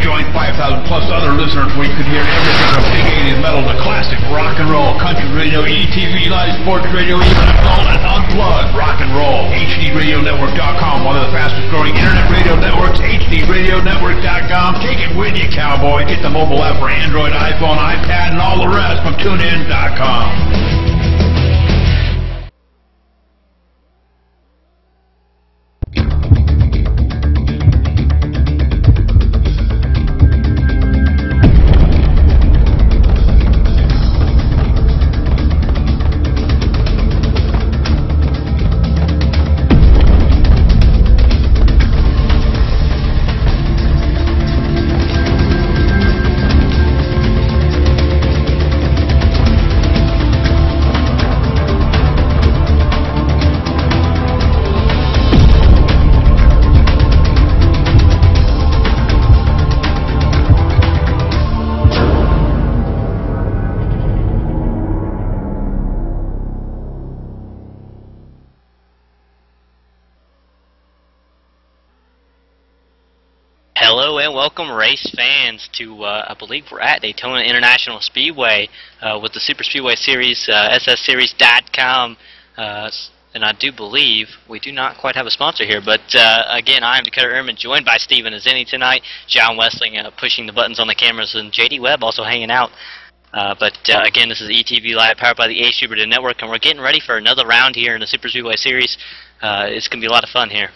Join 5,000 plus other listeners where you can hear everything from big 80s metal to classic rock and roll, country radio, ETV, live sports radio, even adult and unplugged rock and roll. HDRadioNetwork.com, one of the fastest growing internet radio networks, HDRadioNetwork.com. Take it with you, cowboy. Get the mobile app for Android, iPhone, iPad, and all the rest from TuneIn.com. Hello and welcome, race fans, to I believe we're at Daytona International Speedway with the Super Speedway Series, SSSeries.com, and I do believe we do not quite have a sponsor here, but again, I am Dakota Ehrman, joined by Steven Azzini tonight, John Westling pushing the buttons on the cameras, and JD Webb also hanging out. But again, this is ETV Live, powered by the HDRadio Network, and we're getting ready for another round here in the Super Speedway Series. It's going to be a lot of fun here.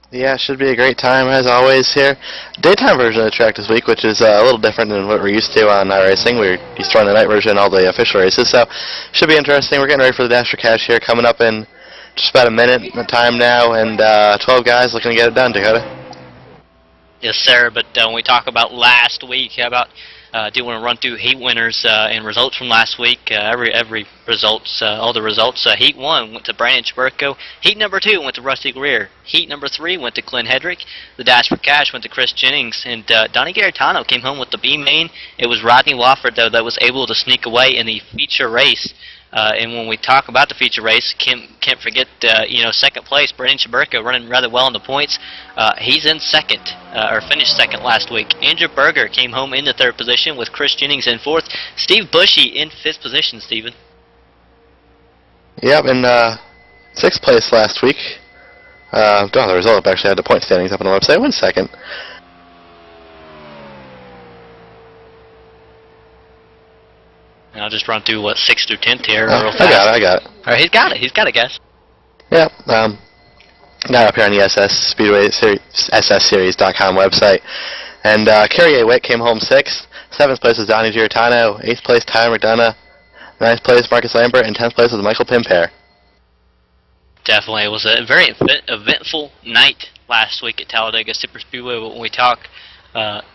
Yeah, it should be a great time, as always, here. Daytime version of the track this week, which is a little different than what we're used to on iRacing. We're used to run the night version in all the official races, so should be interesting. We're getting ready for the Dash for Cash here, coming up in just about a minute time now, and 12 guys looking to get it done, Dakota. Yes, sir, but when we talk about last week, how about do you want to run through heat winners and results from last week? Every results, all the results. Heat 1 went to Brandon Chaburko. Heat number 2 went to Rusty Greer. Heat number 3 went to Glenn Hedrick. The Dash for Cash went to Chris Jennings. And Donnie Garitano came home with the B main. It was Rodney Wofford, though, that was able to sneak away in the feature race. And when we talk about the feature race, can't forget, second place, Brandon Chaburko running rather well in the points. He's in second, or finished second last week. Andrew Berger came home in the third position with Chris Jennings in fourth. Steve Bushy in fifth position, Steven. Yep, in sixth place last week. Don't have the result. I actually had the point standings up on the website. 1 second. And I'll just run through, 6th through 10th here real fast. I got it. All right, he's got it, guys. Yep, got up here on the SSSeries.com website. And Kerry A. Witt came home 6th. 7th place was Donnie Giarratano. 8th place, Tyler McDonough. 9th place, Marcus Lambert. And 10th place was Michael Pimpair. Definitely. It was a very eventful night last week at Talladega Super Speedway when we talk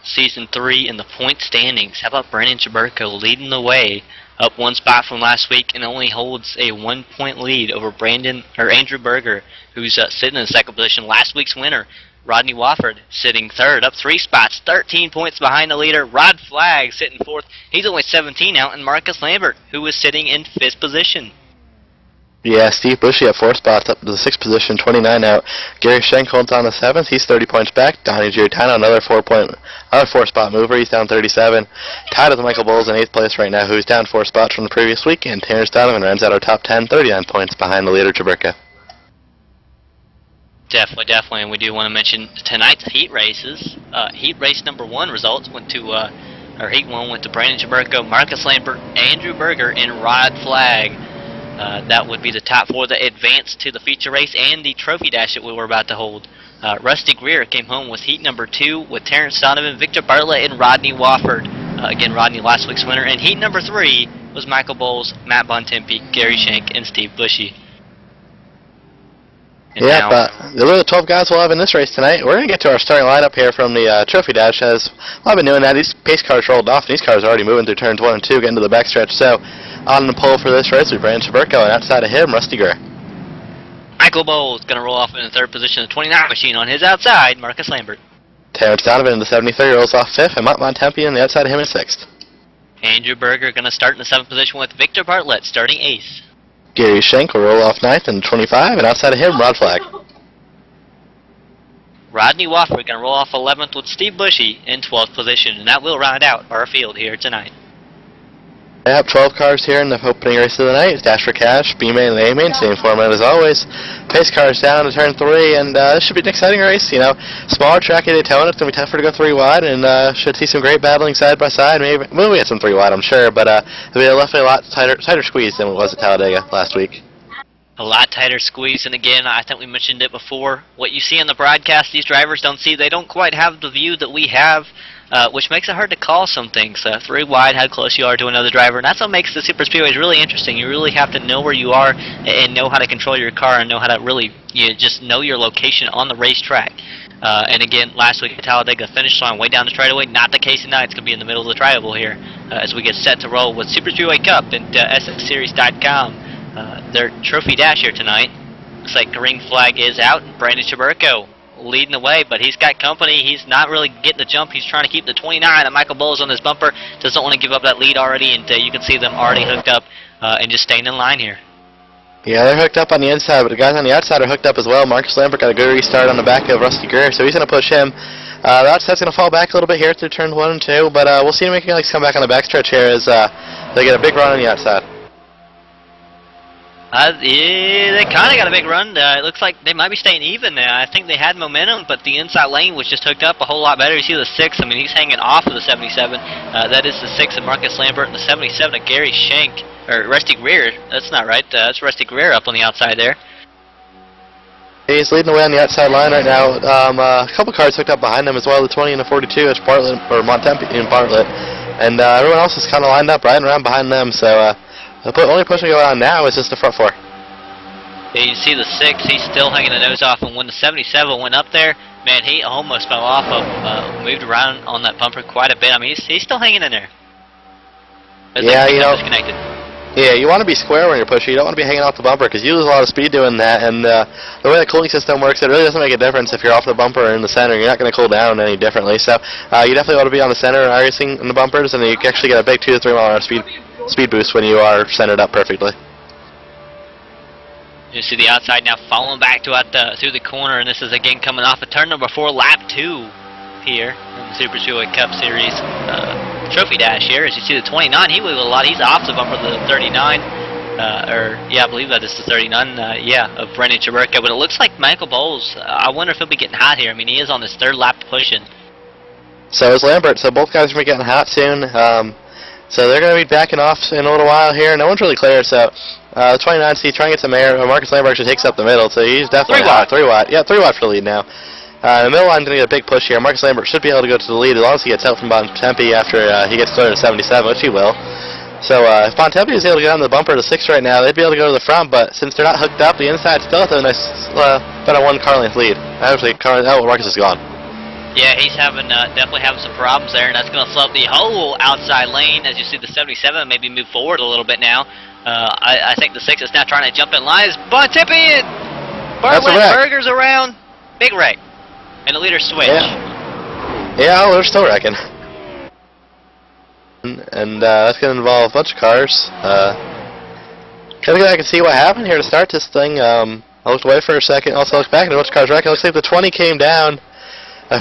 Season 3 in the point standings. How about Brandon Chaburko leading the way, up 1 spot from last week, and only holds a 1-point lead over Andrew Berger, who's sitting in second position. Last week's winner, Rodney Wofford, sitting third, up 3 spots, 13 points behind the leader. Rod Flagg sitting fourth. He's only 17 out, and Marcus Lambert, who is sitting in 5th position. Yeah, Steve Bushy at 4 spots, up to the 6th position, 29 out. Gary Schenk holds on the 7th. He's 30 points back. Donnie Giarratano, another 4-spot mover. He's down 37. Tied with Michael Bowles in 8th place right now, who's down 4 spots from the previous week. And Terrence Donovan rounds out our top 10, 39 points behind the leader, Chaburko. Definitely, and we do want to mention tonight's heat races. Heat race number 1 results went to, Heat 1 went to Brandon Chaburko, Marcus Lambert, Andrew Berger, and Rod Flagg. That would be the top 4 that advanced to the feature race and the trophy dash that we were about to hold. Rusty Greer came home with heat number 2 with Terrence Donovan, Victor Bartlett, and Rodney Wofford. Again, Rodney last week's winner. And heat number 3 was Michael Bowles, Matt Bontempi, Gary Schenk, and Steve Bushy. And yeah, but those are the 12 guys we'll have in this race tonight. We're going to get to our starting lineup here from the trophy dash. As I've been doing that, these pace cars rolled off, and these cars are already moving through turns 1 and 2, getting to the backstretch. So on the pole for this race, we Brandon Chaburko, and outside of him, Rusty Greer. Michael Bowles going to roll off in the 3rd position, the 29 machine on his outside, Marcus Lambert. Terrence Donovan in the 73 rolls off 5th, and Matt Bontempi on the outside of him in 6th. Andrew Berger going to start in the 7th position with Victor Bartlett starting 8th. Gary Schenk will roll off 9th in 25, and outside of him, Rod Flagg. Rodney Wofford going to roll off 11th with Steve Bushy in 12th position, and that will round out our field here tonight. Yep, 12 cars here in the opening race of the night. Dash for Cash, B-Main, and A-Main, same format as always. Pace cars down to turn 3, and this should be an exciting race. You know, smaller track at Daytona, it's going to be tougher to go 3 wide, and should see some great battling side by side. Maybe we'll get some 3 wide, I'm sure, but it'll be definitely a lot tighter squeeze than it was at Talladega last week. A lot tighter squeeze, and again, I think we mentioned it before. What you see on the broadcast, these drivers don't see. They don't quite have the view that we have. Which makes it hard to call some things. 3 wide, how close you are to another driver, and that's what makes the super speedways really interesting. You really have to know where you are and know how to control your car and know how to really just know your location on the racetrack. And again, last week at Talladega, finish line way down the straightaway. Not the case tonight. It's going to be in the middle of the tri-oval here as we get set to roll with Super Speedway Cup and SXSeries.com. Their trophy dash here tonight. Looks like green flag is out. Brandon Chaburko leading the way, but he's got company. He's not really getting the jump. He's trying to keep the 29, and Michael Bowles on his bumper doesn't want to give up that lead already, and you can see them already hooked up and just staying in line here. Yeah, they're hooked up on the inside, but the guys on the outside are hooked up as well. Marcus Lambert got a good restart on the back of Rusty Greer, so he's going to push him. The outside's going to fall back a little bit here through turns 1 and 2, but we'll see him making like come back on the backstretch here as they get a big run on the outside. Yeah, they kind of got a big run. It looks like they might be staying even now. I think they had momentum, but the inside lane was just hooked up a whole lot better. You see the 6, I mean, he's hanging off of the 77. That is the 6 of Marcus Lambert, and the 77 of Gary Schenk, or Rusty Greer. That's not right. That's Rusty Greer up on the outside there. He's leading the way on the outside line right now. A couple cars hooked up behind him as well, the 20 and the 42. It's Bartlett, or Montempi and Bartlett. And everyone else is kind of lined up right around behind them, so the only pushing going on now is just the front 4. Yeah, you see the 6, he's still hanging the nose off, and when the 77 went up there, man, he almost fell off of, moved around on that bumper quite a bit. I mean, he's still hanging in there. Yeah, you know, disconnected. Yeah, you want to be square when you're pushing. You don't want to be hanging off the bumper because you lose a lot of speed doing that, and the way the cooling system works, it really doesn't make a difference if you're off the bumper or in the center. You're not going to cool down any differently, so you definitely want to be on the center and racing in the bumpers, and you can actually get a big 2 to 3 mile an hour speed boost when you are centered up perfectly. You see the outside now falling back to through the corner, and this is again coming off of turn number 4, lap 2 here in the Super Speedway Cup Series trophy dash here. As you see the 29, he wiggled a lot. He's off the bumper of the 39, yeah, I believe that is the 39, yeah, of Brendan Chaburko. But it looks like Michael Bowles, I wonder if he'll be getting hot here. I mean, he is on his 3rd lap pushing. So is Lambert, so both guys are going to be getting hot soon. So they're going to be backing off in a little while here. No one's really clear, so the 29 seat trying to get some air. Marcus Lambert actually takes up the middle, so he's definitely 3 wide. Yeah, 3 wide for the lead now. The middle line's going to get a big push here. Marcus Lambert should be able to go to the lead as long as he gets out from Bontempi after he gets clear to 77, which he will. So if Bontempi is able to get on the bumper to 6 right now, they'd be able to go to the front, but since they're not hooked up, the inside still has a nice, about a 1 car length lead. Actually, Marcus is gone. Yeah, he's definitely having some problems there, and that's going to slow up the whole outside lane. As you see the 77 maybe move forward a little bit now. I think the 6 is now trying to jump in line. Bontempi and Bartlett Burgers around. Big wreck. And the leader switch. Yeah, they're still wrecking. And that's going to involve a bunch of cars. Gotta go back and see what happened here to start this thing. I looked away for a second, also looked back, and a bunch of cars wrecking. Looks like the 20 came down.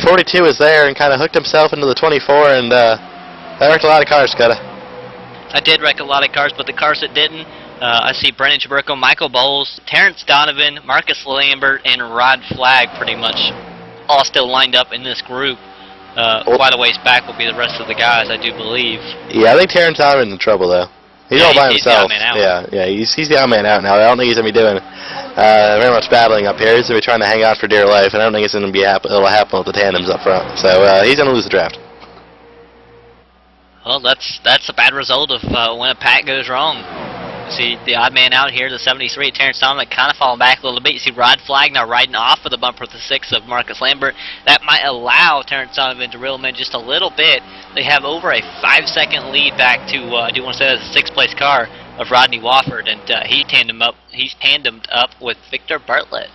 42 is there and kind of hooked himself into the 24, and that wrecked a lot of cars, I did wreck a lot of cars, but the cars that didn't, I see Brendan Chaburko, Michael Bowles, Terrence Donovan, Marcus Lambert, and Rod Flagg pretty much all still lined up in this group. Quite a ways back will be the rest of the guys, I do believe. Yeah, I think Terrence Donovan's in trouble, though. He's all by himself. Yeah, he's the odd man out now. I don't think he's going to be doing very much battling up here. He's going to be trying to hang out for dear life, and I don't think it's going to be it'll happen with the tandems up front. So he's going to lose the draft. Well, that's a bad result of when a pack goes wrong. You see the odd man out here, the 73, Terrence Donovan, kind of falling back a little bit. You see Rod Flagg now riding off of the bumper with the 6 of Marcus Lambert. That might allow Terrence Donovan to reel him in just a little bit. They have over a 5-second lead back to, I do want to say, the 6th place car of Rodney Wofford, and he's tandemed up with Victor Bartlett.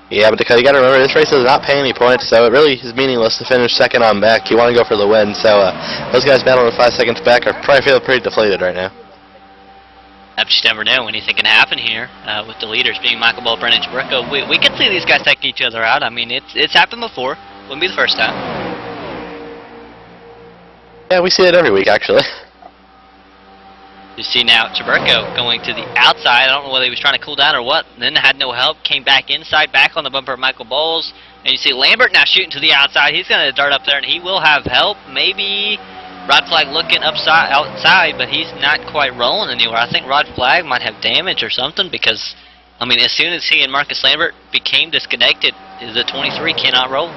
Yeah, but you got to remember, this race does not pay any points, so it really is meaningless to finish second on back. You want to go for the win, so those guys battling with 5 seconds back are probably feeling pretty deflated right now. I just never know anything can happen here with the leaders being Michael Ball, Brandon Chaburko. We can see these guys taking each other out. I mean, it's happened before. Wouldn't be the first time. Yeah, we see it every week, actually. You see now Chaburko going to the outside. I don't know whether he was trying to cool down or what. And then had no help. Came back inside, back on the bumper of Michael Bowles. And you see Lambert now shooting to the outside. He's going to dart up there, and he will have help. Maybe Rod Flag looking outside, but he's not quite rolling anywhere. I think Rod Flag might have damage or something because, I mean, as soon as he and Marcus Lambert became disconnected, the 23 cannot roll.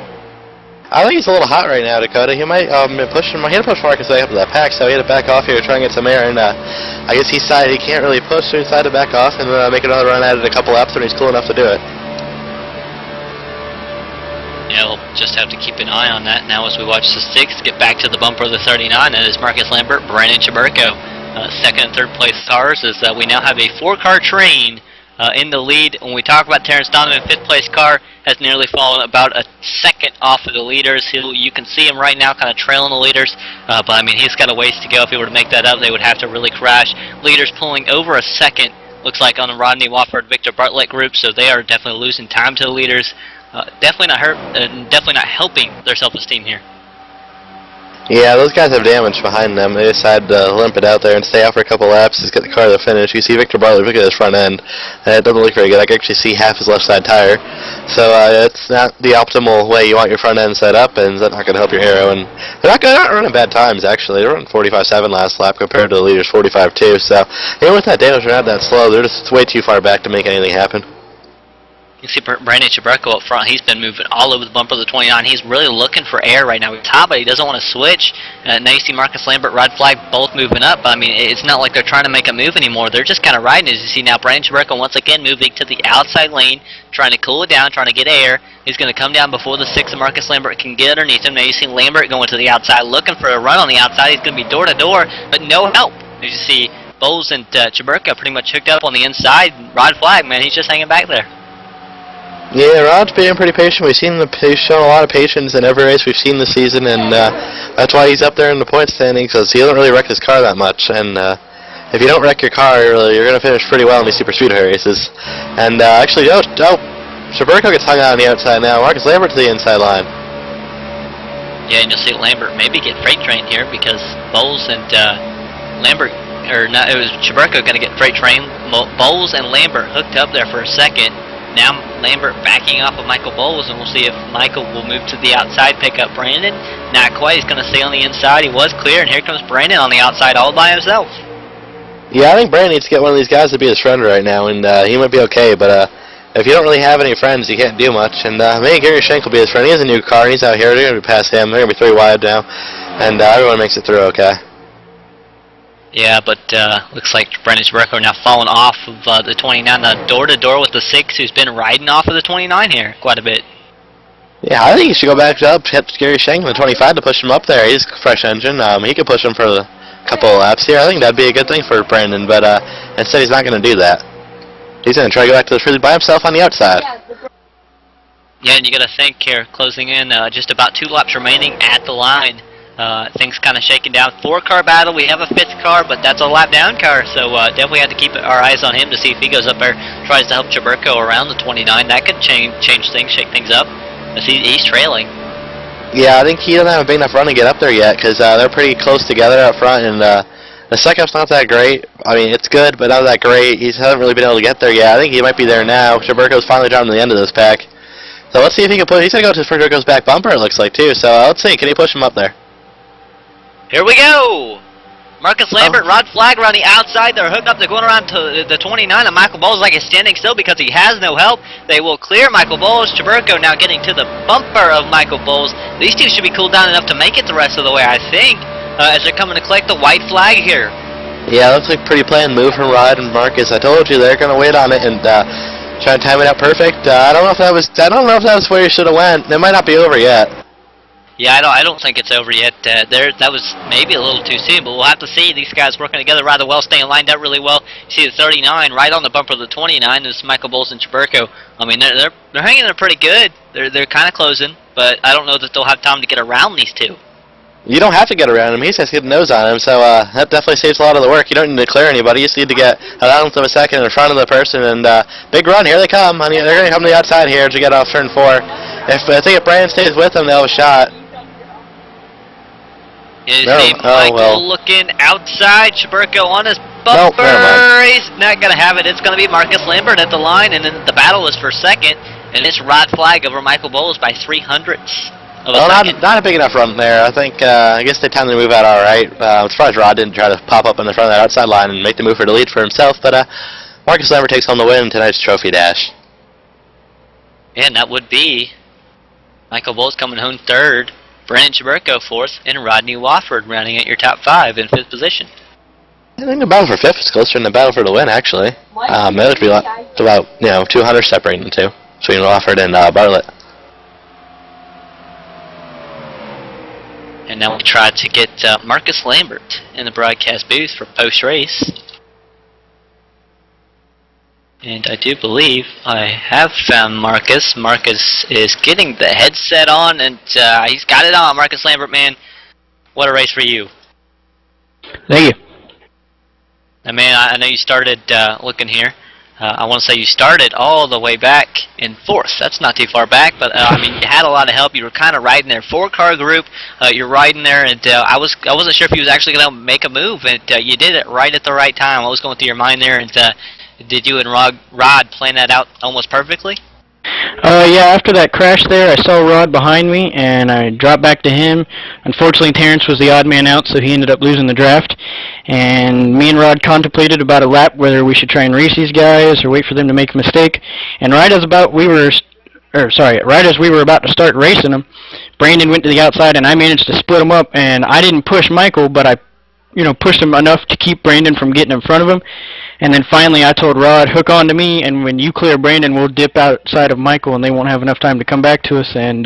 I think he's a little hot right now, Dakota. He might push him. He had to push Marcus way up to that pack, so he had to back off here to try and get some air. And I guess he decided he can't really push, so he decided to back off and make another run at it a couple laps when he's cool enough to do it. Yeah, we'll just have to keep an eye on that now as we watch the 6 get back to the bumper of the 39. That is Marcus Lambert, Brandon Chaburko. Second and third place cars is that we now have a 4-car train in the lead. When we talk about Terrence Donovan, 5th place car has nearly fallen about a second off of the leaders. You can see him right now kind of trailing the leaders, but I mean he's got a ways to go. If he were to make that up, they would have to really crash. Leaders pulling over a second, looks like on the Rodney Wofford, Victor Bartlett group, so they are definitely losing time to the leaders. Definitely not helping their self-esteem here. Yeah, those guys have damage behind them. They decide to limp it out there and stay out for a couple laps, just get the car to the finish. You see Victor Bartlett, look at his front end, and it doesn't look very good. I can actually see half his left side tire. So it's not the optimal way you want your front end set up, and that's not going to help your aero. And they're not running bad times, actually. They're running 45.7 last lap compared to the leaders 45.2. So even with that damage, they're not that slow. They're just way too far back to make anything happen. You see Brandon Chaburko up front. He's been moving all over the bumper of the 29. He's really looking for air right now. He's hot, but he doesn't want to switch. Now you see Marcus Lambert, Rod Flag both moving up. I mean, it's not like they're trying to make a move anymore. They're just kind of riding. As you see now, Brandon Chaburko once again moving to the outside lane, trying to cool it down, trying to get air. He's going to come down before the 6 and Marcus Lambert can get underneath him. Now you see Lambert going to the outside, looking for a run on the outside. He's going to be door to door, but no help. As you see Bowles and Chaburko pretty much hooked up on the inside. Rod Flag, man, he's just hanging back there. Yeah, Rod's being pretty patient. He's shown a lot of patience in every race we've seen this season, and that's why he's up there in the point standings, because he doesn't really wreck his car that much. And if you don't wreck your car, you're going to finish pretty well in these super speedway races. And actually, Chaburko gets hung out on the outside now. Marcus Lambert to the inside line. Yeah, and you'll see Lambert maybe get freight trained here because Bowles and Lambert, or not, it was Chaburko going to get freight trained. Bowles and Lambert hooked up there for a second. Now Lambert backing off of Michael Bowles, and we'll see if Michael will move to the outside, pick up Brandon. Not quite. He's going to stay on the inside. He was clear, and here comes Brandon on the outside all by himself. Yeah, I think Brandon needs to get one of these guys to be his friend right now, and he might be okay, but if you don't really have any friends, you can't do much. And maybe Gary Schenk will be his friend. He has a new car, and he's out here. They're going to be past him. They're going to be 3 wide now, and everyone makes it through okay. Yeah, but looks like Brandon Chaburko now falling off of the 29, door-to-door with the 6, who's been riding off of the 29 here quite a bit. Yeah, I think he should go back up, hit Gary Schenk in the 25 to push him up there. He's a fresh engine. He could push him for a couple of laps here. I think that'd be a good thing for Brandon, but instead he's not going to do that. He's going to try to go back to the freeway by himself on the outside. Yeah, and you got to think here, closing in, just about 2 laps remaining at the line. Things kind of shaking down. 4-car battle. We have a 5th car, but that's a lap down car, so definitely have to keep our eyes on him to see if he goes up there, tries to help Chaburko around the 29. That could change things, shake things up, as he's trailing. Yeah, I think he doesn't have a big enough run to get up there yet, because they're pretty close together up front, and the second's not that great. I mean, it's good, but not that great. He hasn't really been able to get there yet. I think he might be there now. Chaburko's finally down to the end of this pack. So let's see if he can push. He's going to go to Chaburko's back bumper, it looks like, too. So let's see. Can he push him up there? Here we go! Marcus Lambert, Rod Flag around the outside. They're hooked up. They're going around to the 29, and Michael Bowles like he's standing still because he has no help. They will clear Michael Bowles. Chaburko now getting to the bumper of Michael Bowles. These two should be cooled down enough to make it the rest of the way, I think, as they're coming to collect the white flag here. Yeah, looks like a pretty planned move from Rod and Marcus. I told you they're going to wait on it and try to time it out perfect. I don't know if that was where you should have went. It might not be over yet. Yeah, I don't think it's over yet. That was maybe a little too soon, but we'll have to see. These guys working together rather well, staying lined up really well. You see the 39 right on the bumper of the 29 is Michael Bowles and Chaburko. I mean, they're hanging there pretty good. They're kind of closing, but I don't know that they'll have time to get around these two. You don't have to get around him. He just has to get the nose on him, so that definitely saves a lot of the work. You don't need to clear anybody. You just need to get a thousandth of a second in front of the person, and big run. Here they come. They're going to come to the outside here to get off turn 4. I think if Brandon stays with them, they'll have a shot. His name Michael looking outside. Chaburko on his bumper. He's not going to have it. It's going to be Marcus Lambert at the line, and then the battle is for second, and it's Rod Flag over Michael Bowles by 300ths. Well, not a big enough run there. I think, I guess they timed the move out all right. I'm surprised Rod didn't try to pop up in the front of that outside line and make the move for the lead for himself, but Marcus Lambert takes home the win in tonight's trophy dash. And that would be Michael Bowles coming home 3rd, Brandon Chaburko 4th, and Rodney Wofford rounding out your top 5 in 5th position. I think the battle for 5th is closer than the battle for the win, actually. It would be about 200 separating the two, between Wofford and Bartlett. And now we'll try to get Marcus Lambert in the broadcast booth for post-race. And I do believe I have found Marcus. Marcus is getting the headset on, and he's got it on. Marcus Lambert, man, what a race for you. Thank you. Now, man, I know you started looking here. I want to say you started all the way back in 4th. That's not too far back, but I mean, you had a lot of help. You were kind of riding there, 4-car group. You're riding there, and I wasn't sure if you was actually going to make a move, and you did it right at the right time. What was going through your mind there, and did you and Rod plan that out almost perfectly? Yeah, after that crash there, I saw Rod behind me, and I dropped back to him. Unfortunately, Terrence was the odd man out, so he ended up losing the draft. And me and Rod contemplated about a lap whether we should try and race these guys or wait for them to make a mistake. And right as we were about to start racing them, Brandon went to the outside, and I managed to split them up. And I didn't push Michael, but I pushed him enough to keep Brandon from getting in front of him. And then finally I told Rod, hook on to me, and when you clear Brandon, we'll dip outside of Michael, and they won't have enough time to come back to us. And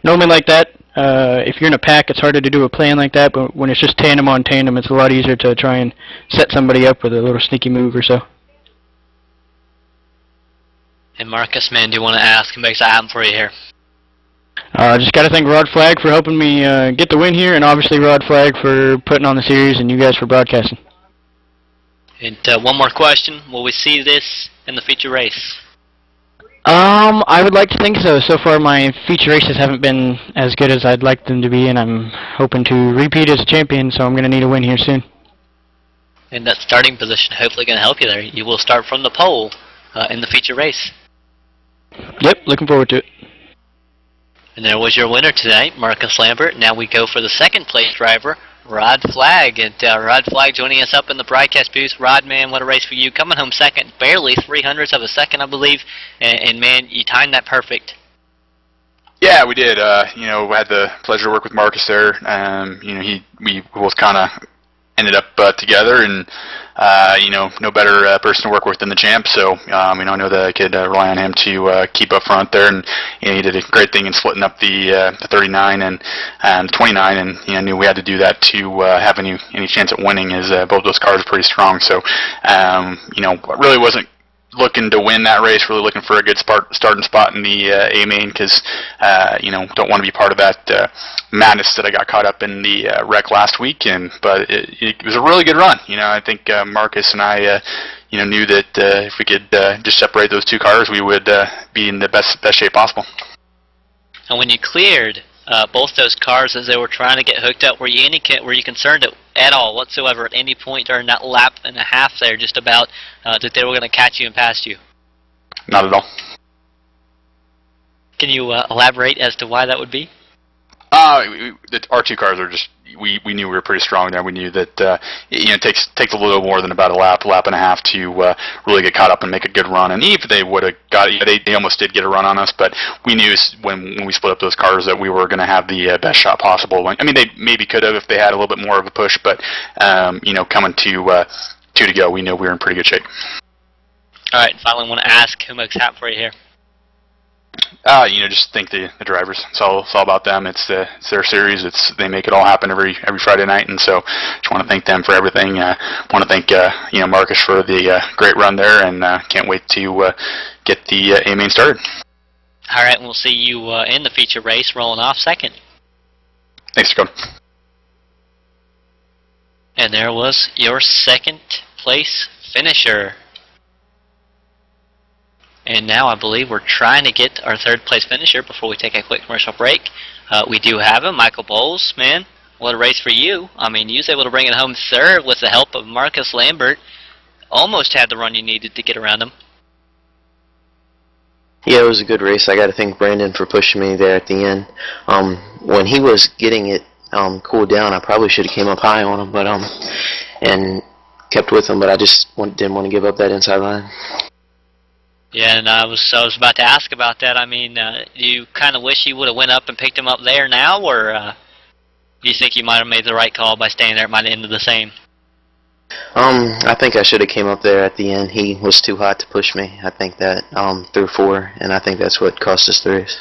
normally like that, if you're in a pack, it's harder to do a plan like that, but when it's just tandem on tandem, it's a lot easier to try and set somebody up with a little sneaky move or so. And Marcus, man, do you want to ask who makes that happen for you here? Just got to thank Rod Flag for helping me get the win here, and obviously Rod Flag for putting on the series, and you guys for broadcasting. And one more question. Will we see this in the feature race? I would like to think so. So far my feature races haven't been as good as I'd like them to be, and I'm hoping to repeat as a champion, so I'm going to need a win here soon. And that starting position hopefully going to help you there. You will start from the pole in the feature race. Yep, looking forward to it. And there was your winner tonight, Marcus Lambert. Now we go for the second place driver, Rod Flag. And Rod Flag joining us up in the broadcast booth. Rod, man, what a race for you. Coming home second, barely 300ths of a second, I believe. And man, you timed that perfect. Yeah, we did. We had the pleasure to work with Marcus there. We both kind of ended up together, and no better person to work with than the champ. So I know that I could rely on him to keep up front there, and he did a great thing in splitting up the 39 and 29, and I knew we had to do that to have any chance at winning, as both those cars are pretty strong. So really wasn't looking to win that race, really looking for a good starting spot in the A main, because don't want to be part of that madness that I got caught up in the wreck last week. But it was a really good run. I think Marcus and I knew that if we could just separate those two cars, we would be in the best shape possible. And when you cleared both those cars as they were trying to get hooked up, were you concerned at all whatsoever at any point during that lap and a half there, just about that they were going to catch you and pass you? Not at all. Can you elaborate as to why that would be? Our two cars are just, we knew we were pretty strong there. We knew that it takes a little more than about a lap and a half to really get caught up and make a good run. And even if they would have got, they almost did get a run on us, but we knew when we split up those cars that we were going to have the best shot possible. I mean, they maybe could have if they had a little bit more of a push, but coming to two to go, we knew we were in pretty good shape. All right, and finally, I want to ask who makes happen for you here. Just think the drivers. It's all about them. It's their series. They make it all happen every Friday night, and so just want to thank them for everything. Want to thank Marcus for the great run there, and can't wait to get the A main started. All right, and we'll see you in the feature race, rolling off second. Thanks, Dakota. And there was your second place finisher. And now I believe we're trying to get our third place finisher before we take a quick commercial break. We do have him, Michael Bowles. Man, what a race for you. I mean, you was able to bring it home third with the help of Marcus Lambert. Almost had the run you needed to get around him. Yeah, it was a good race. I got to thank Brandon for pushing me there at the end. When he was getting it cooled down, I probably should have came up high on him, but and kept with him. But I just didn't want to give up that inside line. Yeah, and I was about to ask about that. I mean, do you kind of wish you would have went up and picked him up there now, or do you think you might have made the right call by staying there? It might have ended the same. I think I should have came up there at the end. He was too hot to push me. I think that through 4, and I think that's what cost us the race.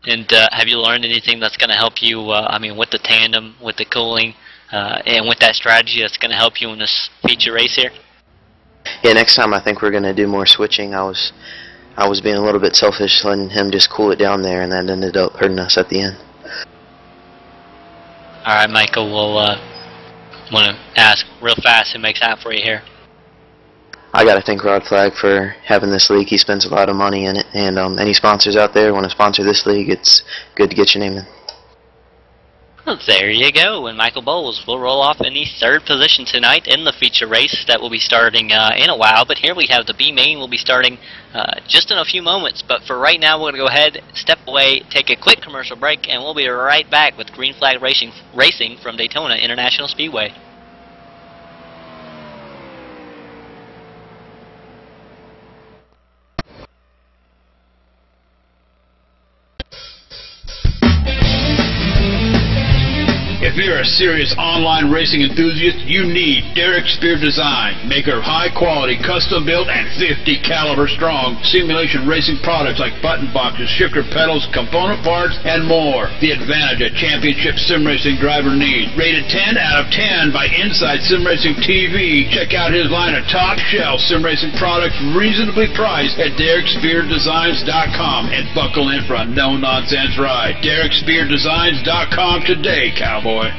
And have you learned anything that's going to help you, I mean, with the tandem, with the cooling, and with that strategy that's going to help you in this feature race here? Yeah, next time I think we're going to do more switching. I was being a little bit selfish, letting him just cool it down there, and that ended up hurting us at the end. All right, Michael, we'll want to ask real fast who makes that for you here. I got to thank Rod Flagg for having this league. He spends a lot of money in it, and any sponsors out there want to sponsor this league, it's good to get your name in. Well, there you go, and Michael Bowles will roll off in the third position tonight in the feature race that will be starting in a while. But here we have the B main will be starting just in a few moments. But for right now, we're going to go ahead, step away, take a quick commercial break, and we'll be right back with Green Flag Racing from Daytona International Speedway. If you're a serious online racing enthusiast, you need Derek Spear Design, maker of high-quality, custom-built, and 50 caliber strong simulation racing products like button boxes, shifter pedals, component parts, and more. The advantage a championship sim racing driver needs. Rated 10 out of 10 by Inside Sim Racing TV. Check out his line of top-shelf sim racing products reasonably priced at DerekSpearDesigns.com and buckle in for a no-nonsense ride. DerekSpearDesigns.com today, cowboy.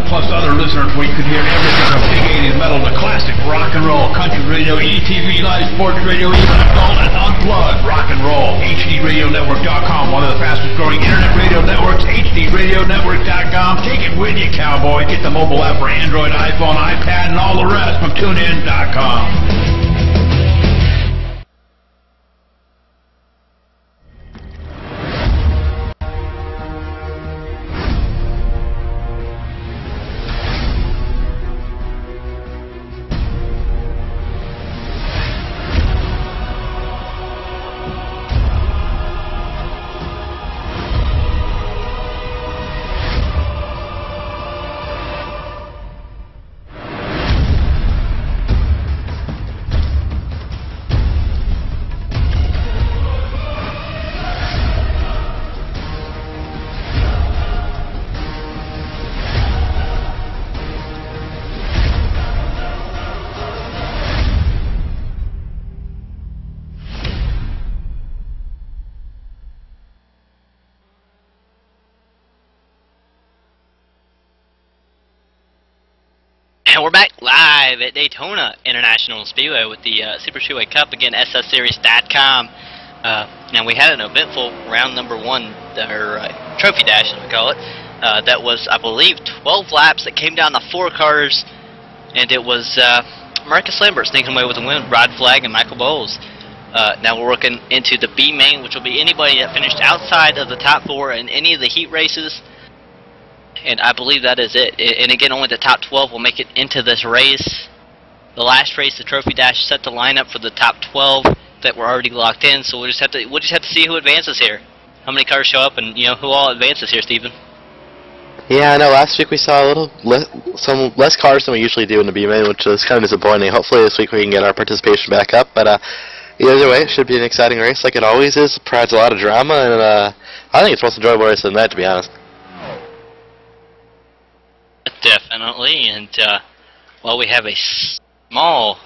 Plus other listeners where you could hear everything from big 80s metal to classic rock and roll, country radio, ETV, live sports radio, even adult and unplugged rock and roll. HDRadioNetwork.com, one of the fastest growing internet radio networks, HDRadioNetwork.com. Take it with you, cowboy. Get the mobile app for Android, iPhone, iPad, and all the rest from TuneIn.com. And we're back live at Daytona International Speedway with the Super Speedway Cup, again, SSSeries.com. Now, we had an eventful round number 1, or Trophy Dash, as we call it. that was, I believe, 12 laps that came down to 4 cars, and it was Marcus Lambert sneaking away with the win, Rod Flagg and Michael Bowles. Now we're working into the B main, which will be anybody that finished outside of the top 4 in any of the heat races. And I believe that is it. And again, only the top 12 will make it into this race. The last race, the Trophy Dash, set the lineup for the top 12 that were already locked in. So we'll just have to see who advances here. How many cars show up, and who all advances here, Stephen? Yeah, I know. Last week we saw a little some less cars than we usually do in the B main, which is kind of disappointing. Hopefully this week we can get our participation back up. But either way, it should be an exciting race, like it always is. It provides a lot of drama, and I think it's the most enjoyable race of the night, to be honest. Definitely, and well, we have a small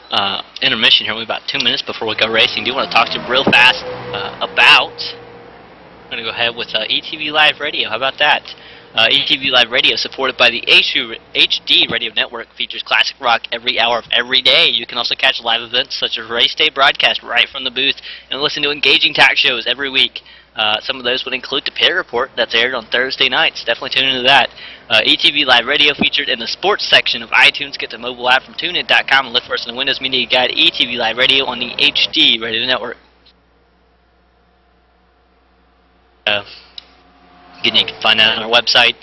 intermission here. We're about 2 minutes before we go racing. Do want to talk to you real fast about. I'm going to go ahead with ETV Live Radio. How about that? ETV Live Radio, supported by the HD Radio Network, features classic rock every hour of every day. You can also catch live events such as race day broadcast right from the booth and listen to engaging talk shows every week. Some of those would include the Pit Report that's aired on Thursday nights. Definitely tune into that. ETV Live Radio featured in the sports section of iTunes. Get the mobile app from TuneIn.com and look for us in the Windows Media Guide ETV Live Radio on the HD Radio Network. Again, you can find that on our website.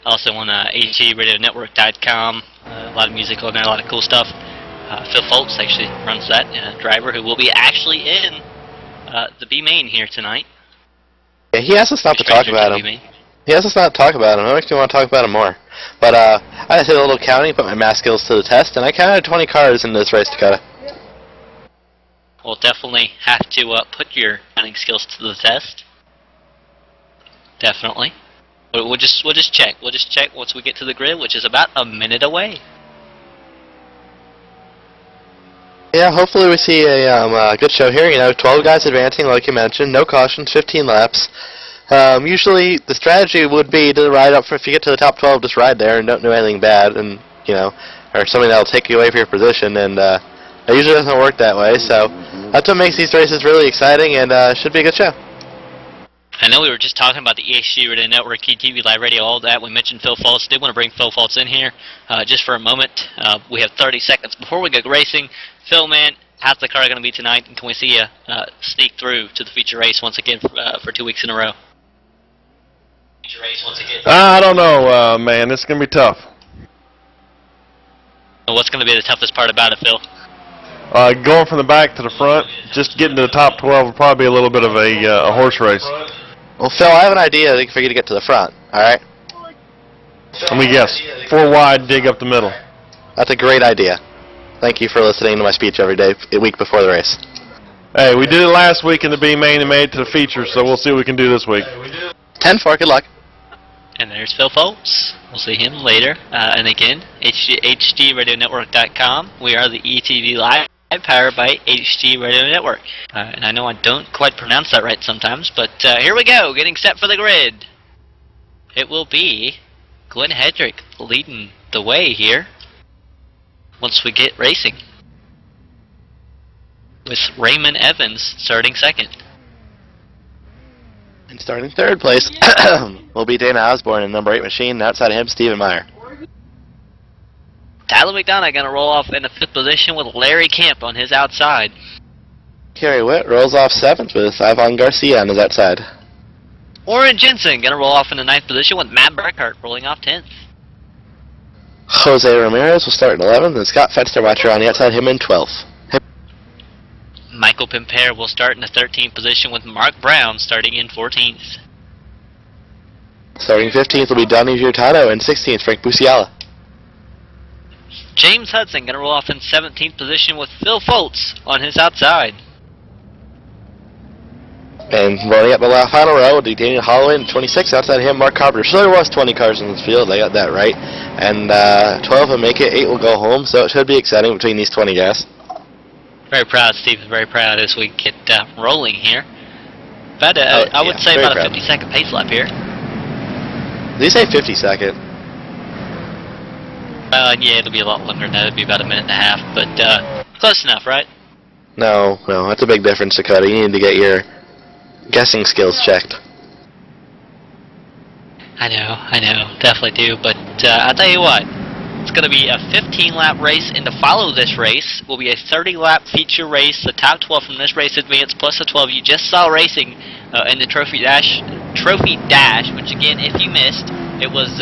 Also on HDRadioNetwork.com. A lot of music on there, a lot of cool stuff. Phil Foltz actually runs that, driver who will be actually in the B main here tonight. Yeah, he has us not to talk about him. He has us not to talk about him. I actually want to talk about him more. But I did a little counting, put my math skills to the test, and I counted 20 cars in this race, Dakota. We'll definitely have to put your counting skills to the test. Definitely. We'll just check. We'll just check once we get to the grid, which is about a minute away. Yeah, hopefully we see a good show here. 12 guys advancing, like you mentioned, no cautions, 15 laps. Usually the strategy would be to ride up. If you get to the top 12, just ride there and don't do anything bad, and or something that'll take you away from your position. And it usually doesn't work that way. So that's what makes these races really exciting, and should be a good show. I know we were just talking about the HD Radio Network, ETV Live Radio, all that. We mentioned Phil Foltz. Did want to bring Phil Foltz in here just for a moment. We have 30 seconds before we go racing. Phil, man, how's the car going to be tonight? And can we see you sneak through to the feature race once again for 2 weeks in a row? Feature race once again. I don't know, man. It's going to be tough. What's going to be the toughest part about it, Phil? Going from the back to the front, just getting to the top 12 will probably be a little bit of a horse race. Well, Phil, I have an idea for you to get to the front, alright? Let me guess. 4 wide, dig up the middle. That's a great idea. Thank you for listening to my speech every day, a week before the race. Hey, we did it last week in the B main and made it to the feature, so we'll see what we can do this week. 10-4, good luck. And there's Phil Foltz. We'll see him later. And again, HDRadioNetwork.com. We are the ETV Live, powered by HD Radio Network. And I know I don't quite pronounce that right sometimes, but here we go, getting set for the grid. It will be Glenn Hedrick leading the way here once we get racing, with Raymond Evans starting second. And starting third place will be Dana Osborne in number 8 machine, and outside of him, Stephen Meyer. Tyler McDonough going to roll off in the 5th position with Larry Kemp on his outside. Kerry Witt rolls off 7th with Ivan Garcia on his outside. Warren Jensen going to roll off in the 9th position with Matt Burkhart rolling off 10th. Jose Ramirez will start in 11th, and Scott Fensterwacher on the outside, him in 12th. Michael Pimpere will start in the 13th position with Mark Brown starting in 14th. Starting 15th will be Donnie Giordano, and 16th, Frank Busiala. James Hudson going to roll off in 17th position with Phil Foltz on his outside. And running up the final row will be Daniel Holloway in 26th, outside him, Mark Carpenter. So there was 20 cars in this field, they got that right. And 12 will make it, 8 will go home, so it should be exciting between these 20 guys. Very proud, Steve. Very proud as we get rolling here. But I would say about a 50-second pace lap here. Did you say 50-second? Yeah, it'll be a lot longer than that. It'll be about a minute and a half, but close enough, right? No, that's a big difference, Dakota. You need to get your guessing skills checked. I know, definitely do. But I'll tell you what, it's going to be a 15-lap race, and to follow this race will be a 30-lap feature race. The top 12 from this race advance, plus the 12 you just saw racing in the Trophy Dash. Which again, if you missed, it was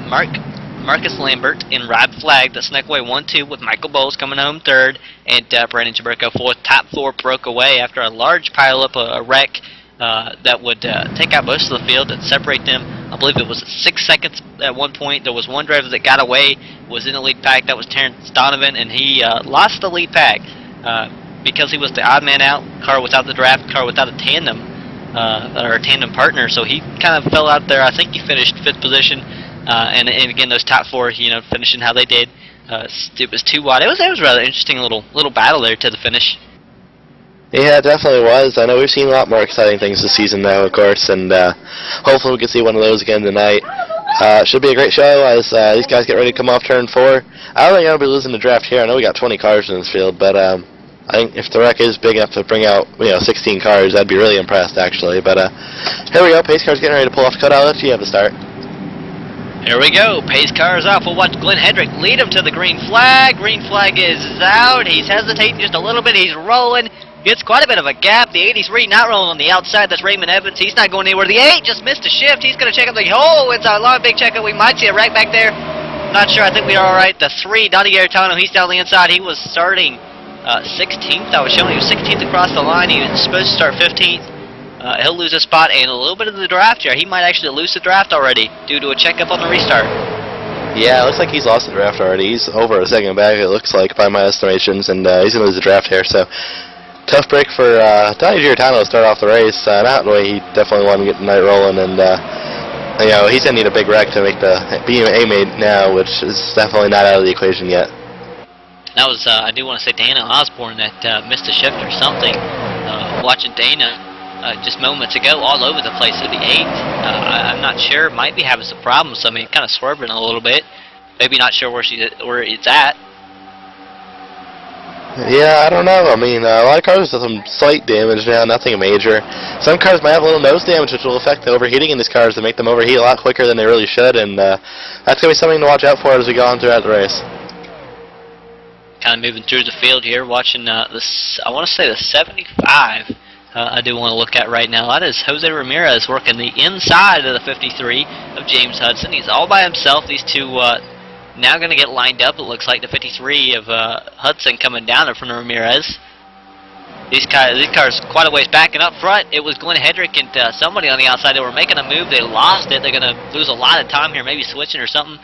Marcus Lambert in Rod Flag that snuck away 1-2 with Michael Bowles coming home third, and Brandon Jaberko fourth. Top four broke away after a large pileup, a wreck that would take out most of the field and separate them. I believe it was 6 seconds at one point. There was one driver that got away, was in the lead pack. That was Terrence Donovan, and he lost the lead pack because he was the odd man out, car without the draft, car without a tandem or a tandem partner. So he kind of fell out there. I think he finished 5th position. And again, those top four, finishing how they did. It was too wide. It was a rather interesting little battle there to the finish. Yeah, it definitely was. I know we've seen a lot more exciting things this season now, of course, and hopefully we can see one of those again tonight. Should be a great show as these guys get ready to come off turn 4. I don't think I'll be losing the draft here. I know we got 20 cars in this field, but I think if the wreck is big enough to bring out 16 cars, I'd be really impressed actually. But here we go. Pace car's getting ready to pull off. Cut out. Let's you have the start. Here we go. Pace car is off. We'll watch Glenn Hedrick lead him to the green flag. Green flag is out. He's hesitating just a little bit. He's rolling. Gets quite a bit of a gap. The 83 not rolling on the outside. That's Raymond Evans. He's not going anywhere. The 8 just missed a shift. He's going to check up the whole inside line. Big checkup. We might see a wreck back there. Not sure. I think we are all right. The 3, Donnie Garitano, he's down the inside. He was starting 16th. I was showing he was 16th across the line. He was supposed to start 15th. He'll lose a spot and a little bit of the draft here. He might actually lose the draft already due to a checkup on the restart. Yeah, it looks like he's lost the draft already. He's over a second back, it looks like, by my estimations, and he's going to lose the draft here. So, tough break for Donnie Giordano to start off the race. Not the way he definitely wanted to get the night rolling, and he's going to need a big wreck to make the BMA made now, which is definitely not out of the equation yet. That was, I do want to say, Dana Osborne that missed a shift or something. Watching Dana just moments ago all over the place at the 8. I'm not sure. Might be having some problems. I mean, kind of swerving a little bit. Maybe not sure where it's at. Yeah, I don't know. I mean, a lot of cars have some slight damage now, nothing major. Some cars might have a little nose damage, which will affect the overheating in these cars and make them overheat a lot quicker than they really should, and that's going to be something to watch out for as we go on throughout the race. Kind of moving through the field here, watching this. I want to say the 75. I do want to look at right now. That is Jose Ramirez working the inside of the 53 of James Hudson. He's all by himself. These two now going to get lined up. It looks like the 53 of Hudson coming down in front of Ramirez. These cars quite a ways back, and up front it was Glenn Hedrick and somebody on the outside. They were making a move. They lost it. They're going to lose a lot of time here, maybe switching or something.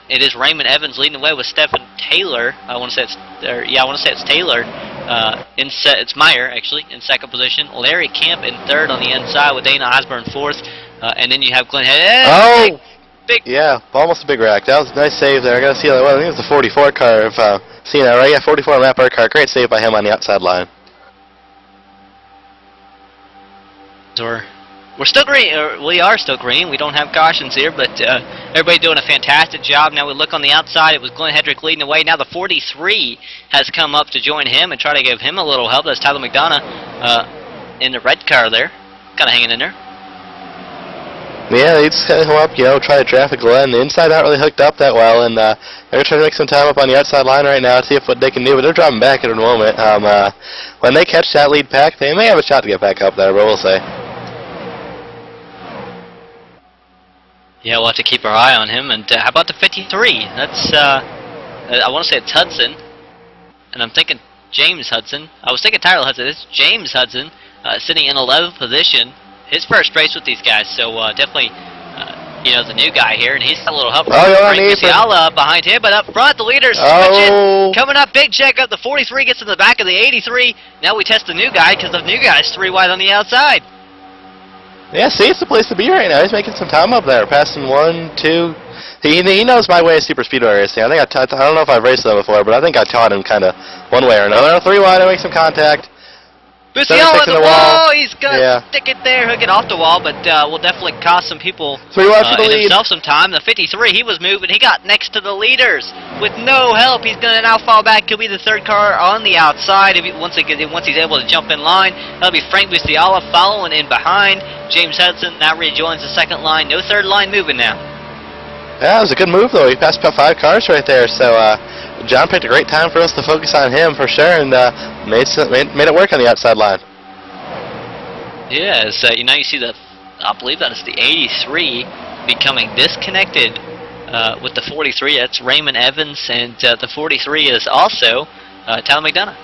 It is Raymond Evans leading the way with Stephen Taylor. I want to say it's Taylor. It's Meyer actually in second position. Larry Camp in third on the inside with Dana Osborne fourth, and then you have Glenn Hedrick. Big. Yeah, almost a big wreck. That was a nice save there. I got to see that. Well, I think it was the 44 car. If seeing that right, yeah, 44 Matt Burke car. Great save by him on the outside line. We're still green. We are still green. We don't have cautions here, but everybody doing a fantastic job. Now we look on the outside. It was Glenn Hedrick leading the way. Now the 43 has come up to join him and try to give him a little help. That's Tyler McDonough in the red car there, kind of hanging in there. Yeah, they just come up, try to traffic Glenn. The inside not really hooked up that well, and they're trying to make some time up on the outside line right now to see what they can do, but they're dropping back at the moment. When they catch that lead pack, they may have a shot to get back up there, but we'll see. Yeah, we'll have to keep our eye on him. And how about the 53? That's, I want to say it's Hudson, and I'm thinking James Hudson. I was thinking Tyler Hudson. It's James Hudson sitting in 11th position. His first race with these guys, so definitely, the new guy here, and he's got a little help from Musiala behind him, but up front, the leader's switching, coming up, big check up, the 43 gets in the back of the 83, now we test the new guy, because the new guy's 3 wide on the outside. Yeah, see, it's the place to be right now. He's making some time up there, passing 1, 2. He knows my way of super speedway racing. I don't know if I've raced them before, but I think I taught him kind of one way or another. 3 wide, I make some contact. Musiala at the wall. He's gonna Yeah. stick it there, hook it off the wall, but will definitely cost some people 3-1 for the and lead. himself some time. The 53, he was moving. He got next to the leaders with no help. He's gonna now fall back. He'll be the third car on the outside. Once he's able to jump in line, that'll be Frank Musiala following in behind. James Hudson now rejoins the second line. No third line moving now. Yeah, it was a good move though. He passed about 5 cars right there. So John picked a great time for us to focus on him for sure, and made it work on the outside line. Yeah, so you see the, I believe that is the 83 becoming disconnected with the 43. That's Raymond Evans, and the 43 is also Tyler McDonough.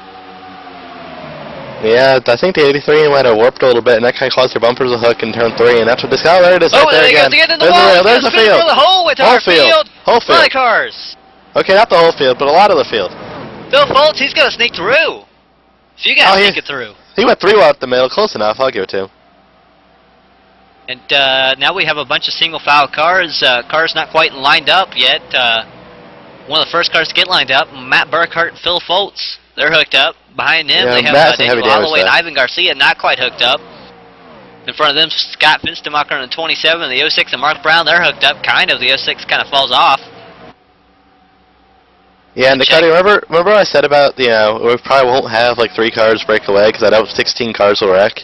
Yeah, I think the 83 might have warped a little bit, and that kind of caused their bumpers to hook in turn 3, and that's what this guy there it is right there again. There's the rail, there's the field. The hole with whole our field. Whole field. My cars. Okay, not the whole field, but a lot of the field. Phil Foltz, he's gonna sneak through. So you guys sneak it through. He went 3 up the middle, close enough. I'll give it to him. And now we have a bunch of single file cars. Cars not quite lined up yet. One of the first cars to get lined up, Matt Burkhart and Phil Foltz. They're hooked up. Behind them, they have Daniel Holloway and Ivan Garcia, not quite hooked up. In front of them, Scott Finstemacher on the 27, the 06, and Mark Brown, they're hooked up, kind of. The 06 kind of falls off. Yeah, and Cuddy, remember what I said about, we probably won't have like 3 cars break away, because I know 16 cars will wreck?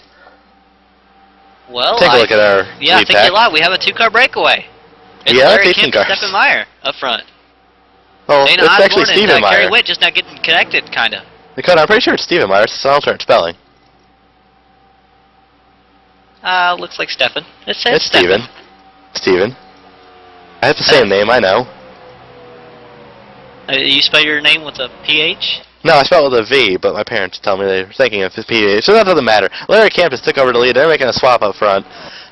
Well, take a look at our yeah, I think you're right. We have a 2-car breakaway. It's yeah, Larry 18 Kemp cars. and Stephen Meyer up front. Oh, Dana it's Osborne actually Stephen and Meyer. Kerry Witt just not getting connected, kind of. Because I'm pretty sure it's Stephen Meyer. It's an alternate spelling. Looks like Stephen. It says it's Stephen. Stephen. I have the same name, I know. You spell your name with a PH? No, I spelled it with a V, but my parents tell me they were thinking of PH, so that doesn't matter. Larry Campus took over the lead. They're making a swap up front.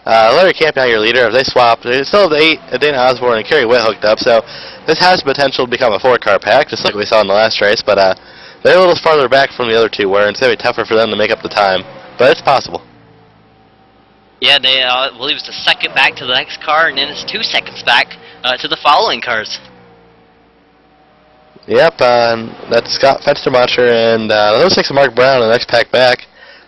Larry Camp now your leader. If they swap, they still have the 8, Dana Osborne and Kerry Witt hooked up, so this has potential to become a 4-car pack, just like we saw in the last race, but they're a little farther back from the other 2 were, and it's going to be tougher for them to make up the time, but it's possible. Yeah, they I believe it's the second back to the next car, and then it's 2 seconds back to the following cars. Yep, that's Scott Fenstermacher and those 6 Mark Brown in the next pack back.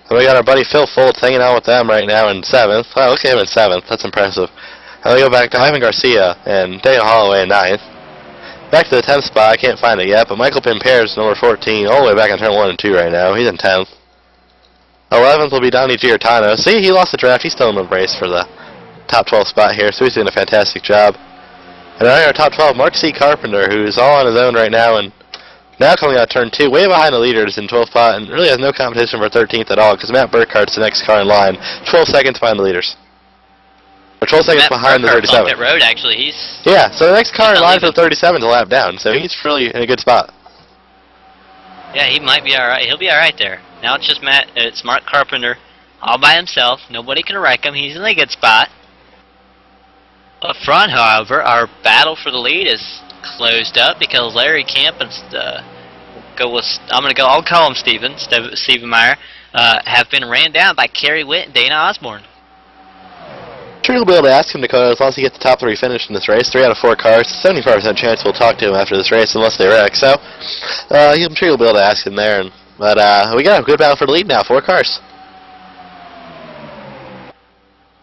And we got our buddy Phil Foltz hanging out with them right now in 7th. Wow, look at him in 7th. That's impressive. And we go back to Ivan Garcia and Daniel Holloway in 9th. Back to the 10th spot. I can't find it yet, but Michael Pimpers, number 14, all the way back on turn 1 and 2 right now. He's in 10th. 11th will be Donnie Giordano. See, he lost the draft. He's still in the race for the top 12 spot here, so he's doing a fantastic job. And right in our top 12, Mark C. Carpenter, who's all on his own right now, and now coming out turn 2, way behind the leaders in 12th spot, and really has no competition for 13th at all, because Matt Burkhart's the next car in line, 12 seconds behind the leaders. Or 12 seconds behind the 37. Pit road, actually, he's... Yeah, so the next car in line for the 37 to lap down, so he's really in a good spot. Yeah, he might be alright. He'll be alright there. Now it's just it's Mark Carpenter, all by himself. Nobody can wreck him. He's in a good spot. Up front, however, our battle for the lead is closed up because Larry Camp and I'll call him Stephen Meyer, have been ran down by Kerry Witt and Dana Osborne. I'm sure you'll be able to ask him, Dakota, as long as he gets the top 3 finished in this race. 3 out of 4 cars, 75% chance we'll talk to him after this race unless they wreck. So, I'm sure you'll be able to ask him there. But we got a good battle for the lead now, 4 cars.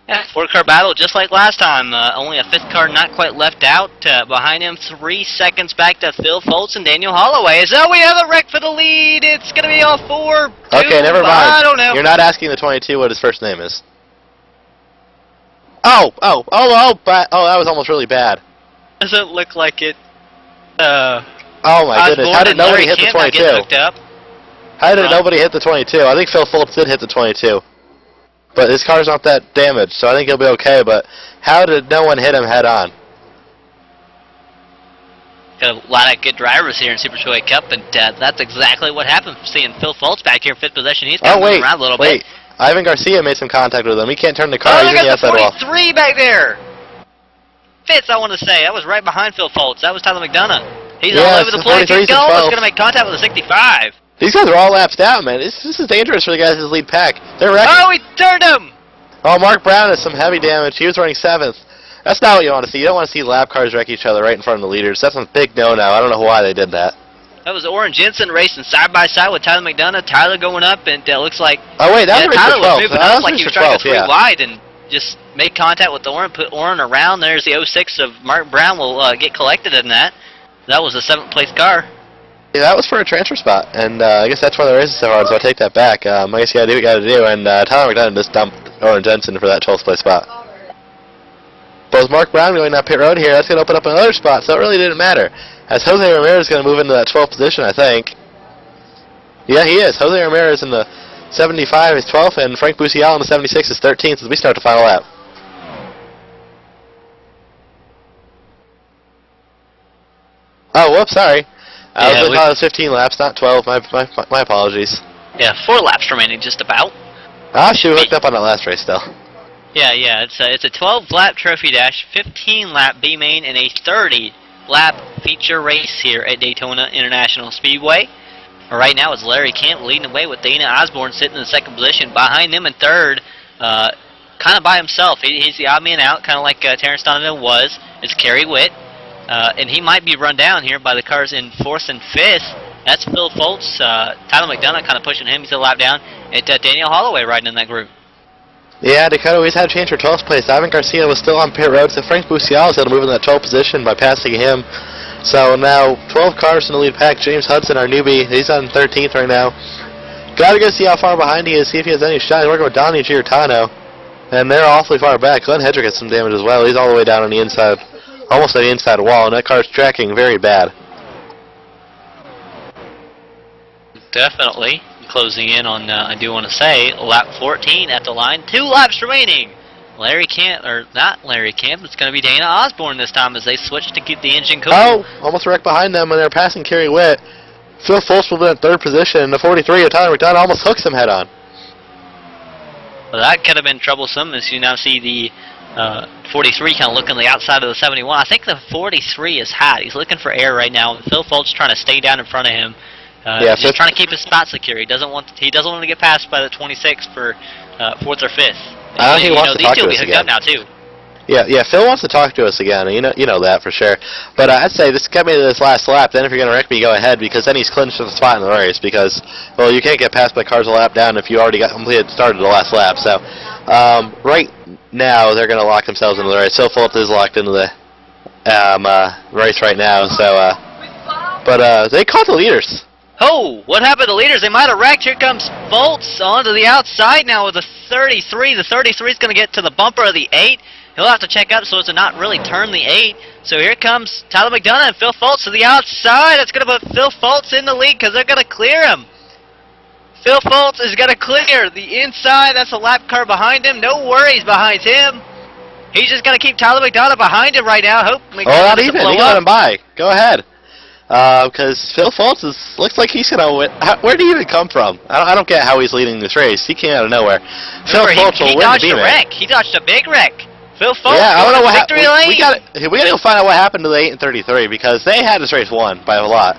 Yeah, 4-car battle just like last time. Only a 5th car not quite left out. Behind him, 3 seconds back to Phil Foltz and Daniel Holloway. So we have a wreck for the lead. It's going to be all 4. Okay, never mind. I don't know. You're not asking the 22 what his first name is. Oh, that was almost really bad. Doesn't look like it. Oh my goodness, how did nobody hit the 22? How did nobody hit the 22? I think Phil Foltz did hit the 22. But his car's not that damaged, so I think he'll be okay, but how did no one hit him head on? Got a lot of good drivers here in Super Speedway Cup, and that's exactly what happened. Seeing Phil Foltz back here in 5th position, he's kind of moving around a little bit. Ivan Garcia made some contact with him. He can't turn the car. Oh, He's they in the got the outside 43 back there. Fitz, I want to say. That was right behind Phil Foltz. That was Tyler McDonough. He's all over the place. He's going. It's going to make contact with a 65. These guys are all laps down, man. This is dangerous for the guys in the lead pack. They're wrecking. Oh, he turned him. Oh, Mark Brown has some heavy damage. He was running 7th. That's not what you want to see. You don't want to see lap cars wreck each other right in front of the leaders. That's a big no-no. I don't know why they did that. That was Oren Jensen racing side by side with Tyler McDonough. Tyler going up, and it looks like Oh wait, that was Tyler was 12. moving That up like he was trying to go 3 wide, and just made contact with Oren, put Oren around. There's the 06 of Mark Brown will get collected in that. That was a 7th place car. Yeah, that was for a transfer spot, and I guess that's why the race is so hard, so I take that back. I guess you gotta do what you gotta do, and Tyler McDonough just dumped Oren Jensen for that 12th place spot. But with Mark Brown going down pit road here, that's gonna open up another spot, so it really didn't matter. As Jose Ramirez is gonna move into that 12th position, I think. Yeah, he is. Jose Ramirez in the 75 is 12th, and Frank Busial in the 76 is 13th as we start the final lap. Oh, whoops, sorry. I thought it was 15 laps, not 12. My apologies. Yeah, 4 laps remaining, just about. Ah, she hooked up on that last race still. Yeah, it's a 12-lap trophy dash, 15-lap B main, and a 30-lap feature race here at Daytona International Speedway. Right now, it's Larry Camp leading the way with Dana Osborne sitting in the 2nd position. Behind him in 3rd, kind of by himself. He's the odd man out, kind of like Terrence Donovan was. It's Kerry Witt. And he might be run down here by the cars in 4th and 5th. That's Phil Foltz. Tyler McDonough kind of pushing him. He's a lap down. And Daniel Holloway riding in that group. Yeah, Dakota always had a change for 12th place. Ivan Garcia was still on pit road, so Frank Busial is able to move in that 12th position by passing him. So now 12 cars in the lead pack. James Hudson, our newbie, he's on 13th right now. Gotta go see how far behind he is, see if he has any shot. He's working with Donnie Giordano, and they're awfully far back. Glenn Hedrick has some damage as well. He's all the way down on the inside, almost on the inside wall, and that car's tracking very bad. Definitely. Closing in on, I do want to say, lap 14 at the line. 2 laps remaining. Larry Camp, or not Larry Camp, it's going to be Dana Osborne this time as they switch to keep the engine cooling. Oh, almost wrecked behind them, and they're passing Kerry Witt. Phil Foltz will be in 3rd position, and the 43 of Tyler McDonough almost hooks him head on. Well, that could have been troublesome as you now see the 43 kind of looking the outside of the 71. I think the 43 is hot. He's looking for air right now. Phil Foltz trying to stay down in front of him. Just trying to keep his spot secure. He doesn't want to get passed by the 26 for 4th or 5th. I don't think he wants to talk to us these two will be hooked up now too. Yeah, Phil wants to talk to us again. You know that for sure. But I'd say this got me to this last lap. Then if you're going to wreck me, go ahead, because then he's clinched the spot in the race. Because well, you can't get passed by cars a lap down if you already started the last lap. So right now they're going to lock themselves into the race. Phil Foltz is locked into the race right now. So, but they caught the leaders. Oh, what happened to the leaders? They might have wrecked. Here comes Foltz onto the outside now with the 33. The 33 is going to get to the bumper of the 8. He'll have to check up so as to not really turn the 8. So here comes Tyler McDonough and Phil Foltz to the outside. That's going to put Phil Foltz in the lead because they're going to clear him. Phil Foltz is going to clear the inside. That's a lap car behind him. No worries behind him. He's just going to keep Tyler McDonough behind him right now. Hope McDonough not even. He can let him by. Go ahead. Because Phil Foltz looks like he's going to win. Where did he even come from? I don't get how he's leading this race. He came out of nowhere. Phil Foltz will win the B-Man. He dodged a wreck. He dodged a big wreck. Phil Foltz, yeah, I don't know what victory lane. We got to go find out what happened to the 8 and 33 because they had this race won by a lot.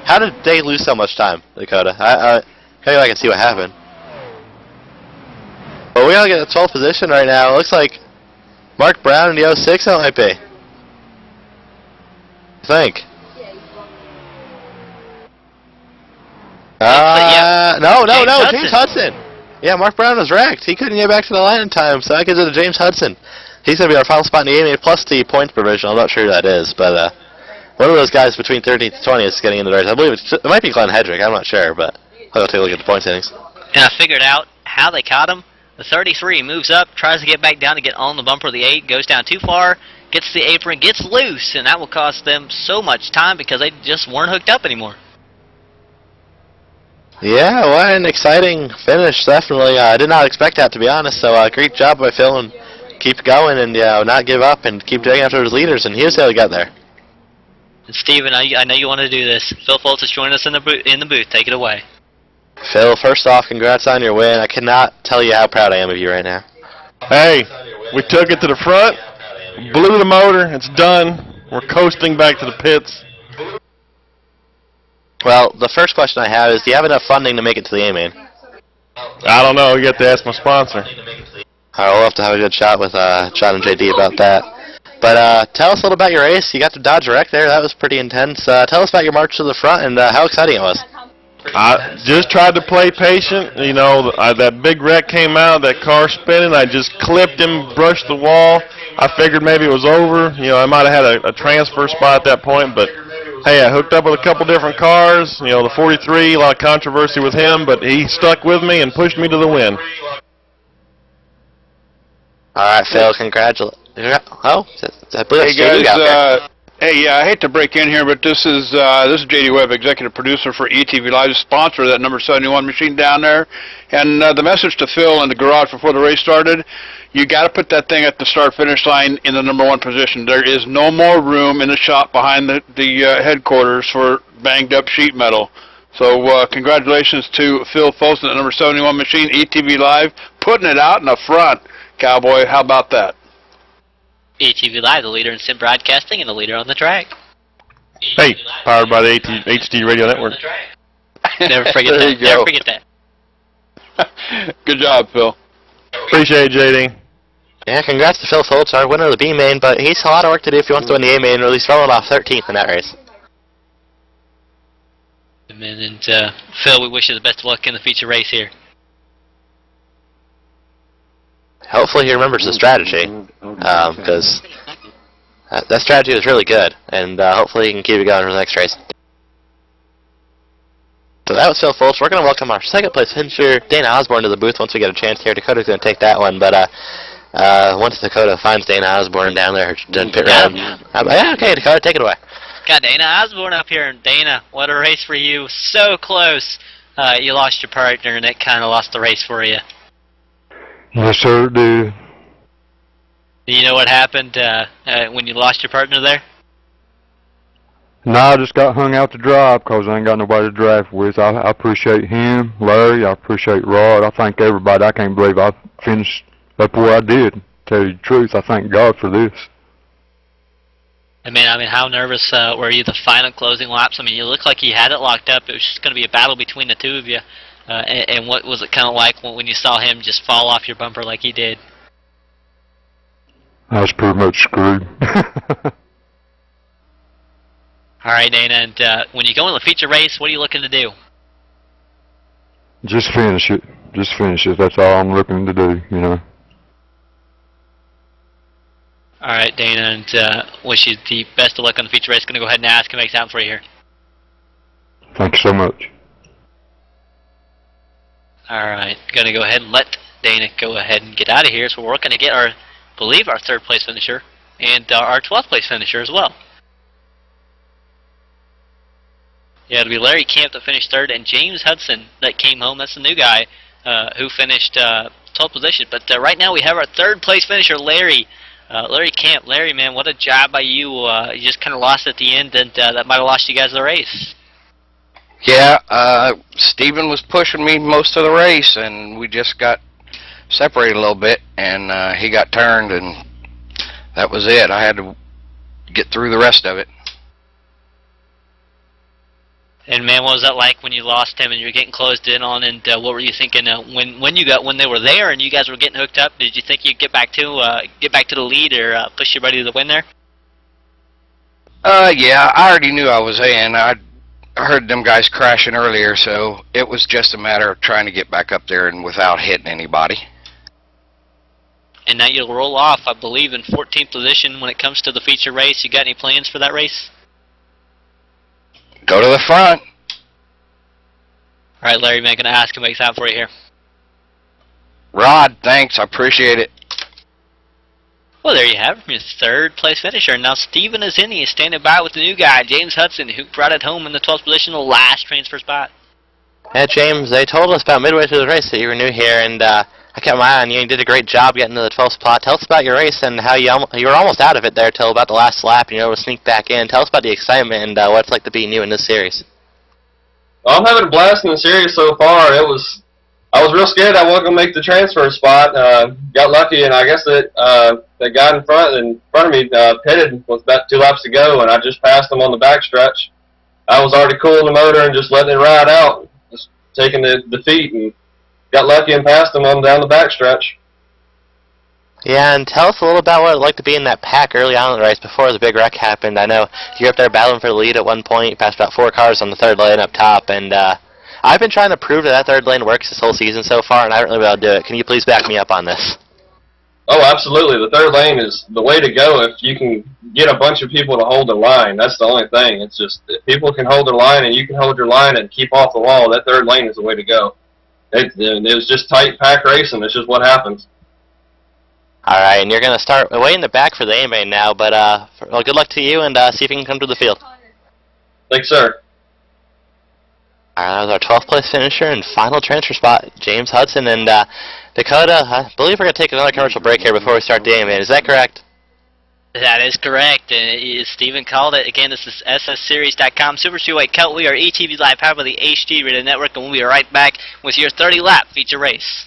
How did they lose so much time, Dakota? I can see what happened. But we gotta get the 12th position right now. It looks like Mark Brown in the 06 that might be. I think. No, James Hudson. Yeah, Mark Brown was wrecked. He couldn't get back to the line in time, so I gives it to James Hudson. He's going to be our final spot in the A-Main plus the points provision. I'm not sure who that is, but one of those guys between 13th and 20th is getting into the race. I believe it might be Glenn Hedrick. I'm not sure, but I'll go take a look at the point standings. And I figured out how they caught him. The 33 moves up, tries to get back down to get on the bumper of the 8, goes down too far, gets the apron, gets loose, and that will cost them so much time because they just weren't hooked up anymore. Yeah, what an exciting finish, definitely. I did not expect that, to be honest, so great job by Phil, and keep going and not give up and keep going after his leaders, and here's how he got there. And Steven, I know you want to do this. Phil Foltz is joining us in the booth. Take it away. Phil, first off, congrats on your win. I cannot tell you how proud I am of you right now. Hey, we took it to the front, blew the motor, it's done. We're coasting back to the pits. Well, the first question I have is, do you have enough funding to make it to the A-Main? I don't know. You have to ask my sponsor. Alright, we'll have to have a good chat with John and JD about that. But tell us a little about your race. You got to dodge a wreck there. That was pretty intense. Tell us about your march to the front and how exciting it was. I just tried to play patient. You know, that big wreck came out, that car spinning. I just clipped him, brushed the wall. I figured maybe it was over. You know, I might have had a transfer spot at that point, but hey, I hooked up with a couple different cars. You know, the 43, a lot of controversy with him, but he stuck with me and pushed me to the win. All right, Phil, congratulations. Oh, I believe hey guys, hey, I hate to break in here, but this is J.D. Webb, executive producer for ETV Live, sponsor of that number 71 machine down there. And the message to Phil in the garage before the race started: you got to put that thing at the start-finish line in the #1 position. There is no more room in the shop behind the headquarters for banged-up sheet metal. So congratulations to Phil Folsom, the number 71 machine, ETV Live, putting it out in the front. Cowboy, how about that? ETV Live, the leader in sim broadcasting and the leader on the track. Hey, powered by the HD Radio Network. Never forget that. Never forget that. Good job, Phil. Appreciate it, JD. Yeah, congrats to Phil Foltz, our winner of the B main, but he's a lot of work to do if he wants to win the A main, or at least rolling off 13th in that race. And Phil, we wish you the best of luck in the feature race here. Hopefully he remembers the strategy, because that strategy was really good, and hopefully he can keep it going for the next race. So that was Phil Foltz. We're going to welcome our second place finisher, Dana Osborne, to the booth once we get a chance here. Dakota's going to take that one, but once Dakota finds Dana Osborne down there, done pit round. Yeah, okay, Dakota, take it away. Got Dana Osborne up here, and Dana, what a race for you. So close. You lost your partner, and it kind of lost the race for you. Yes, sir, it did. Do you know what happened when you lost your partner there? No, I just got hung out to drive because I ain't got nobody to drive with. I appreciate him, Larry. I appreciate Rod. I thank everybody. I can't believe I finished up where I did. To tell you the truth, I thank God for this. I mean, how nervous were you the final closing laps? I mean, you looked like you had it locked up. It was just going to be a battle between the two of you. And what was it kind of like when you saw him just fall off your bumper like he did? I was pretty much screwed. All right, Dana, and when you go in the feature race, what are you looking to do? Just finish it. Just finish it. That's all I'm looking to do, you know. All right, Dana, and wish you the best of luck on the feature race. Going to go ahead and ask him to make time for you here. Thank you so much. All right, going to go ahead and let Dana go ahead and get out of here. So we're going to get our, I believe, our 3rd place finisher and our 12th place finisher as well. Yeah, it'll be Larry Camp that finished 3rd, and James Hudson that came home. That's the new guy who finished 12th position. But right now we have our 3rd place finisher, Larry. Larry Camp. Larry, man, what a job by you. You just kind of lost at the end, and that might have lost you guys the race. Yeah, Steven was pushing me most of the race, and we just got separated a little bit, and he got turned, and that was it. I had to get through the rest of it. And man, what was that like when you lost him and you were getting closed in on? And what were you thinking when they were there and you guys were getting hooked up? Did you think you'd get back to the lead or push your buddy to the win there? Yeah, I already knew I was in. I heard them guys crashing earlier, so it was just a matter of trying to get back up there and without hitting anybody. And now you'll roll off, I believe, in 14th position when it comes to the feature race. You got any plans for that race? Go to the front. All right, Larry, man, going to ask him to make time for you here. Rod, thanks. I appreciate it. Well, there you have it from your 3rd place finisher. Now Steven is in. He is standing by with the new guy, James Hudson, who brought it home in the 12th position, the last transfer spot. Yeah, James, they told us about midway through the race that you were new here, and I kept my eye on you. You did a great job getting to the 12th spot. Tell us about your race and how you were almost out of it there till about the last lap, and you were able to sneak back in. Tell us about the excitement and what it's like to be new in this series. Well, I'm having a blast in the series so far. I was real scared I wasn't going to make the transfer spot. Got lucky, and I guess that the guy in front of me pitted with about 2 laps to go, and I just passed him on the backstretch. I was already cooling the motor and just letting it ride out, just taking the defeat, and got lucky and passed him on down the backstretch. Yeah, and tell us a little about what it was like to be in that pack early on in the race before the big wreck happened. I know you were up there battling for the lead at one point. You passed about 4 cars on the third lane up top, and I've been trying to prove that third lane works this whole season so far, and I haven't really been able to do it. Can you please back me up on this? Oh, absolutely. The third lane is the way to go if you can get a bunch of people to hold their line. That's the only thing. It's just if people can hold their line and you can hold your line and keep off the wall, that third lane is the way to go. It was just tight pack racing. It's just what happens. All right, and you're going to start way in the back for the A main now, but well, good luck to you, and see if you can come to the field. Thanks, sir. All right, that was our 12th place finisher and final transfer spot, James Hudson. And Dakota, I believe we're going to take another commercial break here before we start the A main. Is that correct? That is correct. Stephen called it. Again, this is SSSeries.com Super Speedway Cut. We are ETV Live powered by the HD Radio Network, and we'll be right back with your 30-lap feature race.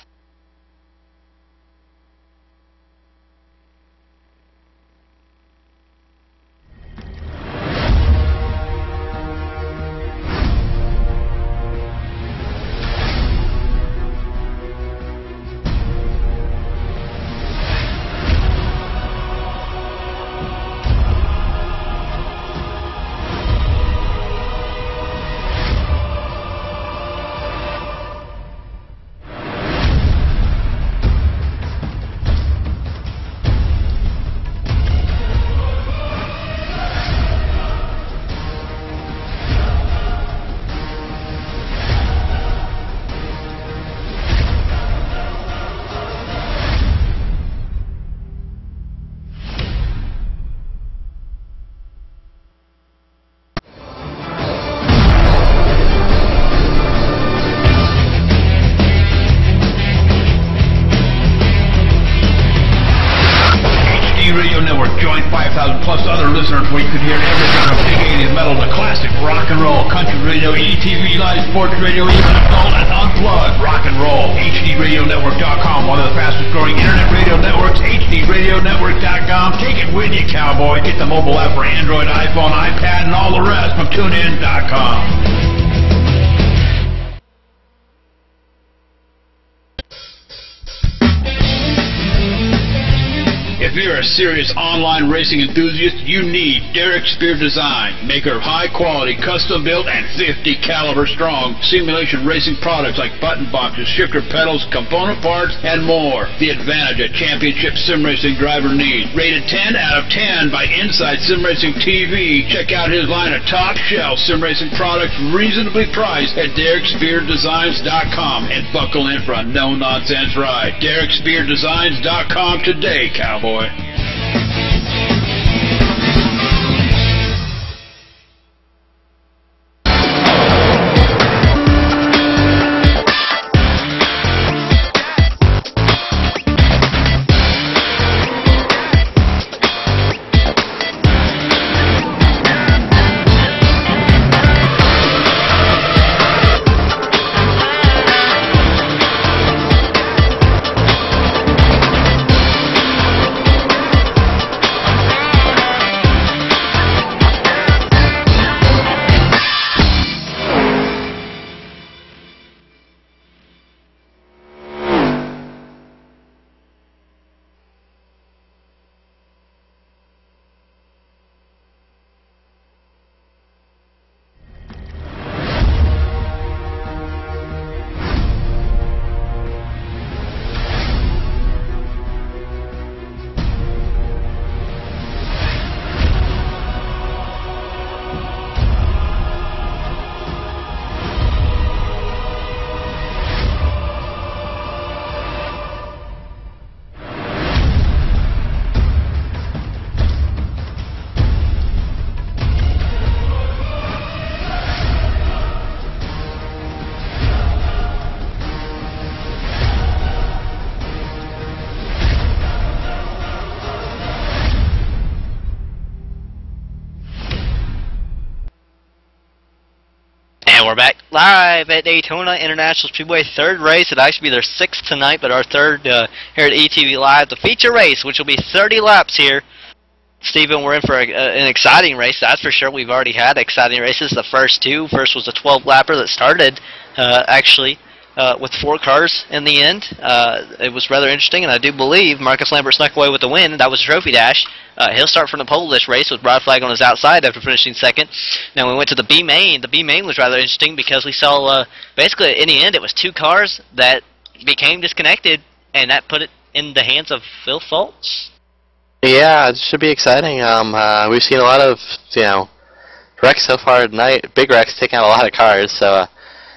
Plus other listeners where you could hear everything from big 80s metal to classic rock and roll, country radio, ETV, live sports radio, even adult and unplugged rock and roll. HDRadioNetwork.com, one of the fastest growing internet radio networks, HDRadioNetwork.com. Take it with you, cowboy. Get the mobile app for Android, iPhone, iPad, and all the rest from TuneIn.com. If you're a serious online racing enthusiast, you need Derek Spear Design, maker of high-quality, custom-built, and 50-caliber strong simulation racing products like button boxes, shifter pedals, component parts, and more. The advantage a championship sim racing driver needs. Rated 10 out of 10 by Inside Sim Racing TV. Check out his line of top-shelf sim racing products reasonably priced at DerekSpearDesigns.com and buckle in for a no-nonsense ride. DerekSpearDesigns.com today, cowboy. We're back live at Daytona International Speedway, third race. It'll actually be their sixth tonight, but our third here at ETV Live, the feature race, which will be 30 laps here. Stephen, we're in for an exciting race, that's for sure. We've already had exciting races, the first two. First was a 12-lapper that started, actually, with 4 cars in the end. It was rather interesting, and I do believe Marcus Lambert snuck away with the win. That was a trophy dash. He'll start from the pole this race with Brad Flag on his outside after finishing second. Now we went to the B main. The B main was rather interesting because we saw basically in the end it was 2 cars that became disconnected, and that put it in the hands of Phil Fultz. Yeah, it should be exciting. We've seen a lot of, wrecks so far tonight. Big wrecks taking out a lot of cars, so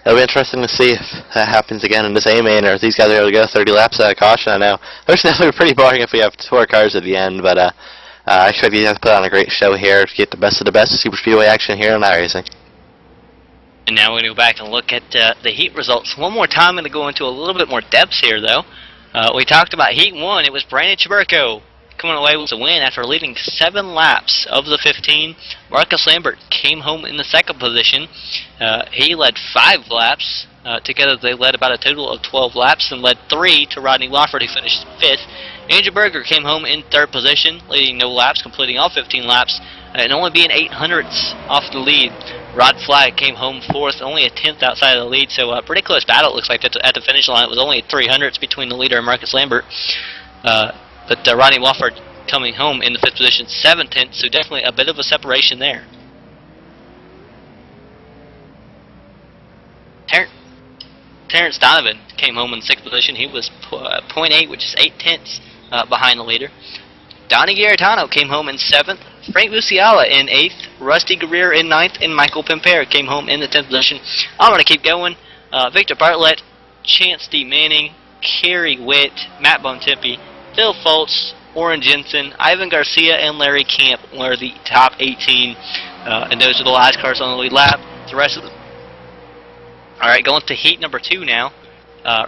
it'll be interesting to see if that happens again in this A main, or if these guys are able to go 30 laps out of caution. I know it would definitely be pretty boring if we have 4 cars at the end, but I expect you guys to put on a great show here to get the best of the best Super Speedway action here in iRacing. And now we're going to go back and look at the heat results one more time. I'm going to go into a little bit more depth here, though. We talked about Heat 1. It was Brandon Chiburko coming away with a win after leading 7 laps of the 15. Marcus Lambert came home in the second position. He led 5 laps. Together they led about a total of 12 laps and led 3 to Rodney Wofford, who finished 5th. Andrew Berger came home in 3rd position, leading no laps, completing all 15 laps, and only being 800ths off the lead. Rod Flagg came home 4th, only a 10th outside of the lead, so a pretty close battle it looks like at the finish line. It was only 300ths between the leader and Marcus Lambert. But Rodney Wofford coming home in the 5th position, 7/10, so definitely a bit of a separation there. Terrence Donovan came home in 6th position. He was .8, which is 8/10 behind the leader. Donnie Garitano came home in 7th. Frank Musiala in 8th. Rusty Greer in 9th. And Michael Pimpere came home in the 10th position. I'm going to keep going. Victor Bartlett, Chance D. Manning, Kerry Witt, Matt Bontempi, Phil Fultz, Warren Jensen, Ivan Garcia, and Larry Camp were the top 18. And those are the last cars on the lead lap. The rest of them. Alright, going to heat number 2 now.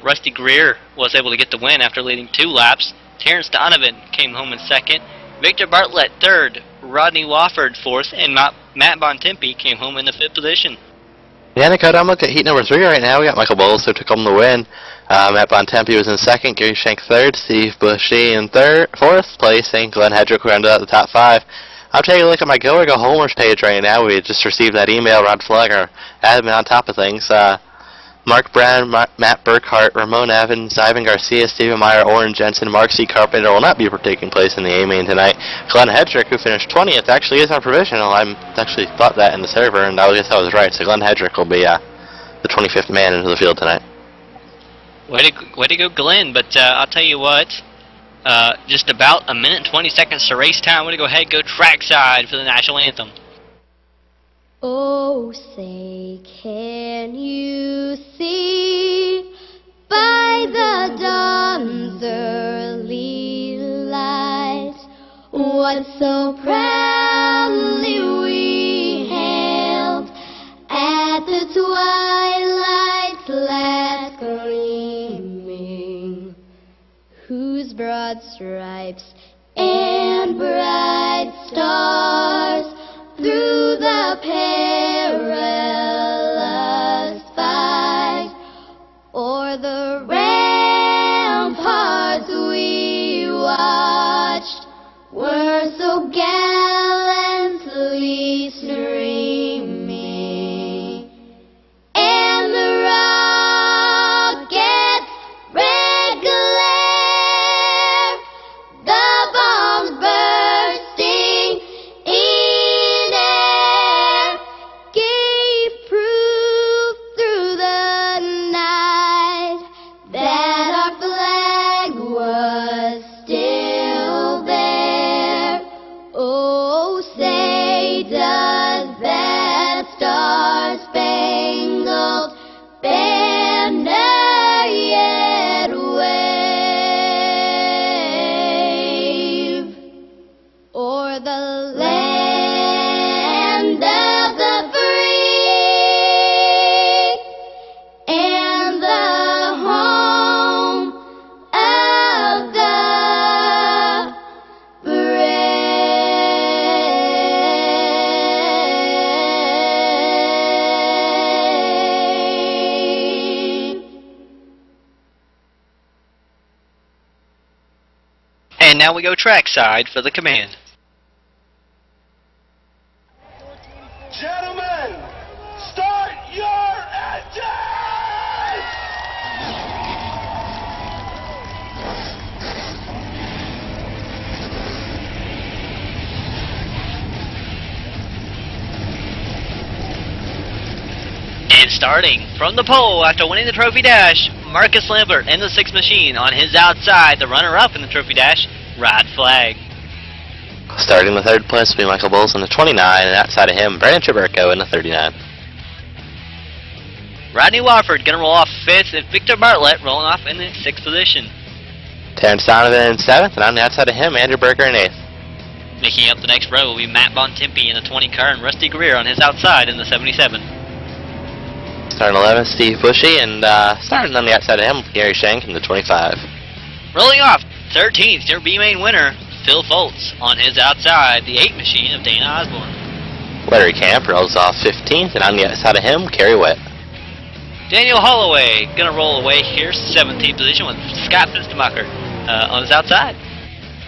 Rusty Greer was able to get the win after leading 2 laps. Terrence Donovan came home in 2nd. Victor Bartlett 3rd. Rodney Wofford 4th. And Matt Bontempi came home in the 5th position. Yeah, Dakota, I'm looking at heat number 3 right now. We got Michael Bowles, who took home the win. Matt Bontempi was in 2nd. Gary Shank 3rd. Steve Bushy in 4th place. And Glenn Hedrick, who ended out the top 5. I'm taking a look at my Go or Go Homers page right now. We just received that email. Rod Flagger had me on top of things. Mark Brown, Matt Burkhart, Ramon Evans, Ivan Garcia, Stephen Meyer, Oren Jensen, Mark C. Carpenter will not be taking place in the A-Main tonight. Glenn Hedrick, who finished 20th, actually is our provisional. I actually thought that in the server, and I guess I was right. So Glenn Hedrick will be the 25th man into the field tonight. Way to go, Glenn. But I'll tell you what, just about a minute and 20 seconds to race time. I'm going to go ahead and go trackside for the national anthem. Oh, say, can you see by the dawn's early light what so proudly we hailed at the twilight's last gleaming, whose broad stripes and bright stars through the perilous fight o'er the ramparts we watched were so gallantly streaming, and the rocket's red glare, the bombs bursting in air, gave proof through the night that our flag was still there. Oh, say does that star-spangled banner yet wave o'er the land of the free and the home of the brave. And now we go trackside for the command. Gentlemen, start your engines! starting from the pole after winning the Trophy Dash, Marcus Lambert in the 6 machine on his outside, the runner-up in the Trophy Dash, Rod Flag. Starting the 3rd place will be Michael Bowles in the 29, and outside of him, Brandon Chaburko in the 39. Rodney Wofford gonna roll off 5th, and Victor Bartlett rolling off in the 6th position. Terrence Donovan in 7th, and on the outside of him, Andrew Berger in 8th. Making up the next row will be Matt Bontempi in the 20 car, and Rusty Greer on his outside in the 77. Starting 11th, Steve Bushy, and starting on the outside of him, Gary Shank in the 25. Rolling off 13th, your B-main winner, Phil Foltz on his outside, the 8 machine of Dana Osborne. Larry Camp rolls off 15th, and on the outside of him, Kerry Witt. Daniel Holloway gonna roll away here, 17th position with Scott Fistenbacher on his outside.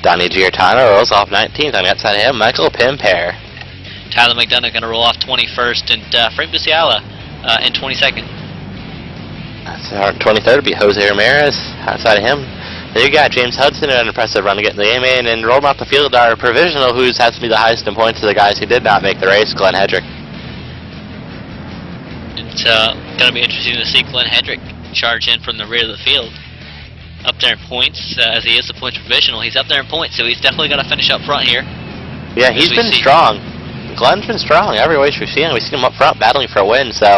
Donnie Giordano rolls off 19th, on the outside of him, Michael Pimpare. Tyler McDonough gonna roll off 21st, and Frank Busiala in 22nd. That's our 23rd, will be Jose Ramirez. Outside of him, then you got James Hudson, an impressive run to get in the A-main, and rolling off the field our provisional, who has to be the highest in points of the guys who did not make the race, Glenn Hedrick. It's going to be interesting to see Glenn Hedrick charge in from the rear of the field. Up there in points, as he is the points provisional. He's up there in points, so he's definitely going to finish up front here. Yeah, he's been strong. Glenn's been strong every way we've seen him. We've seen him up front battling for a win, so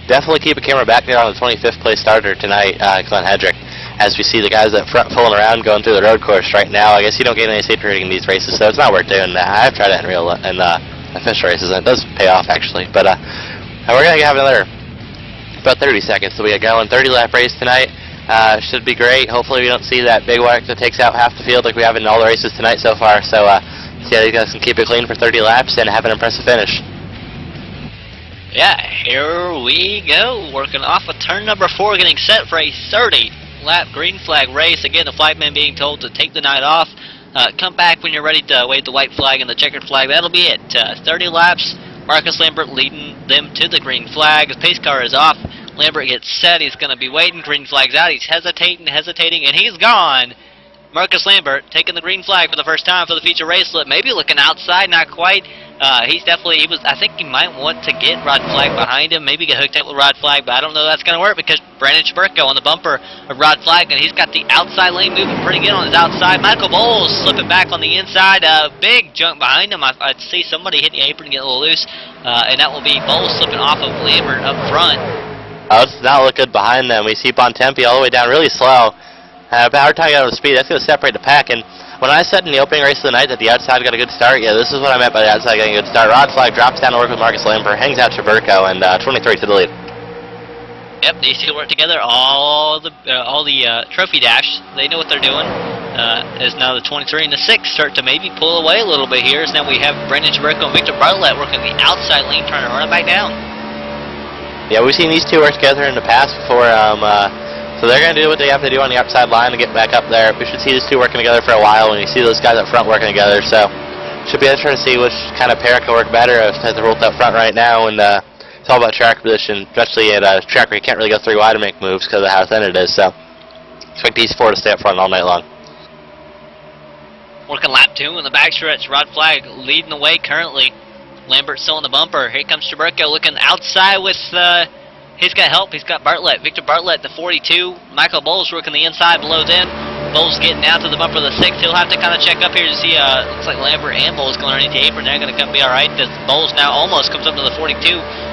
definitely keep a camera back there on the 25th place starter tonight, Glenn Hedrick. As we see the guys up front fooling around going through the road course right now. I guess you don't get any safety rating in these races, so it's not worth doing that. I've tried it in official races, and it does pay off, actually. But we're going to have another about 30 seconds. So we got going 30-lap race tonight. Should be great. Hopefully we don't see that big wreck that takes out half the field like we have in all the races tonight so far. So yeah, you guys can keep it clean for 30 laps and have an impressive finish. Yeah, here we go. Working off of turn number 4, getting set for a 30-lap green flag race. Again, the flagman being told to take the night off. Come back when you're ready to wave the white flag and the checkered flag. That'll be it. 30 laps. Marcus Lambert leading them to the green flag. His pace car is off. Lambert gets set. He's going to be waiting. Green flag's out. He's hesitating, and he's gone. Marcus Lambert taking the green flag for the first time for the feature race. Maybe looking outside, not quite. I think he might want to get Rod Flag behind him, maybe get hooked up with Rod Flag, but I don't know that's going to work because Brandon Chaburko on the bumper of Rod Flag, and he's got the outside lane moving pretty good on his outside. Michael Bowles slipping back on the inside. Big junk behind him. I'd see somebody hit the apron and get a little loose, and that will be Bowles slipping off of Lambert up front. Oh, it does not look good behind them. We see Bontempi all the way down really slow. But hard time getting out of speed. That's going to separate the pack. And when I said in the opening race of the night that the outside got a good start, yeah, this is what I meant by the outside getting a good start. Rod Flag drops down to work with Marcus Lambert, hangs out Chaburko, and 23 to the lead. Yep, these two work together all the trophy dash. They know what they're doing. As now the 23 and the 6 start to maybe pull away a little bit here. As now we have Brandon Chaburko and Victor Bartlett working the outside lane, trying to run it back down. Yeah, we've seen these two work together in the past before. So they're going to do what they have to do on the outside line to get back up there. We should see these two working together for a while when you see those guys up front working together. So should be interesting to see which kind of pair can work better as they're rolled up front right now. And it's all about track position, especially at a track where you can't really go 3 wide to make moves because of how thin it is. So expect these 4 to stay up front all night long. Working lap 2 in the backstretch. Rod Flag leading the way currently. Lambert still in the bumper. Here comes Chaburko looking outside with... He's got help. He's got Bartlett. Victor Bartlett, the 42. Michael Bowles working the inside below them. Bowles getting down to the bumper of the 6. He'll have to kind of check up here to see, looks like Lambert and Bowles going underneath the apron. They're going to be all right. Bowles now almost comes up to the 42.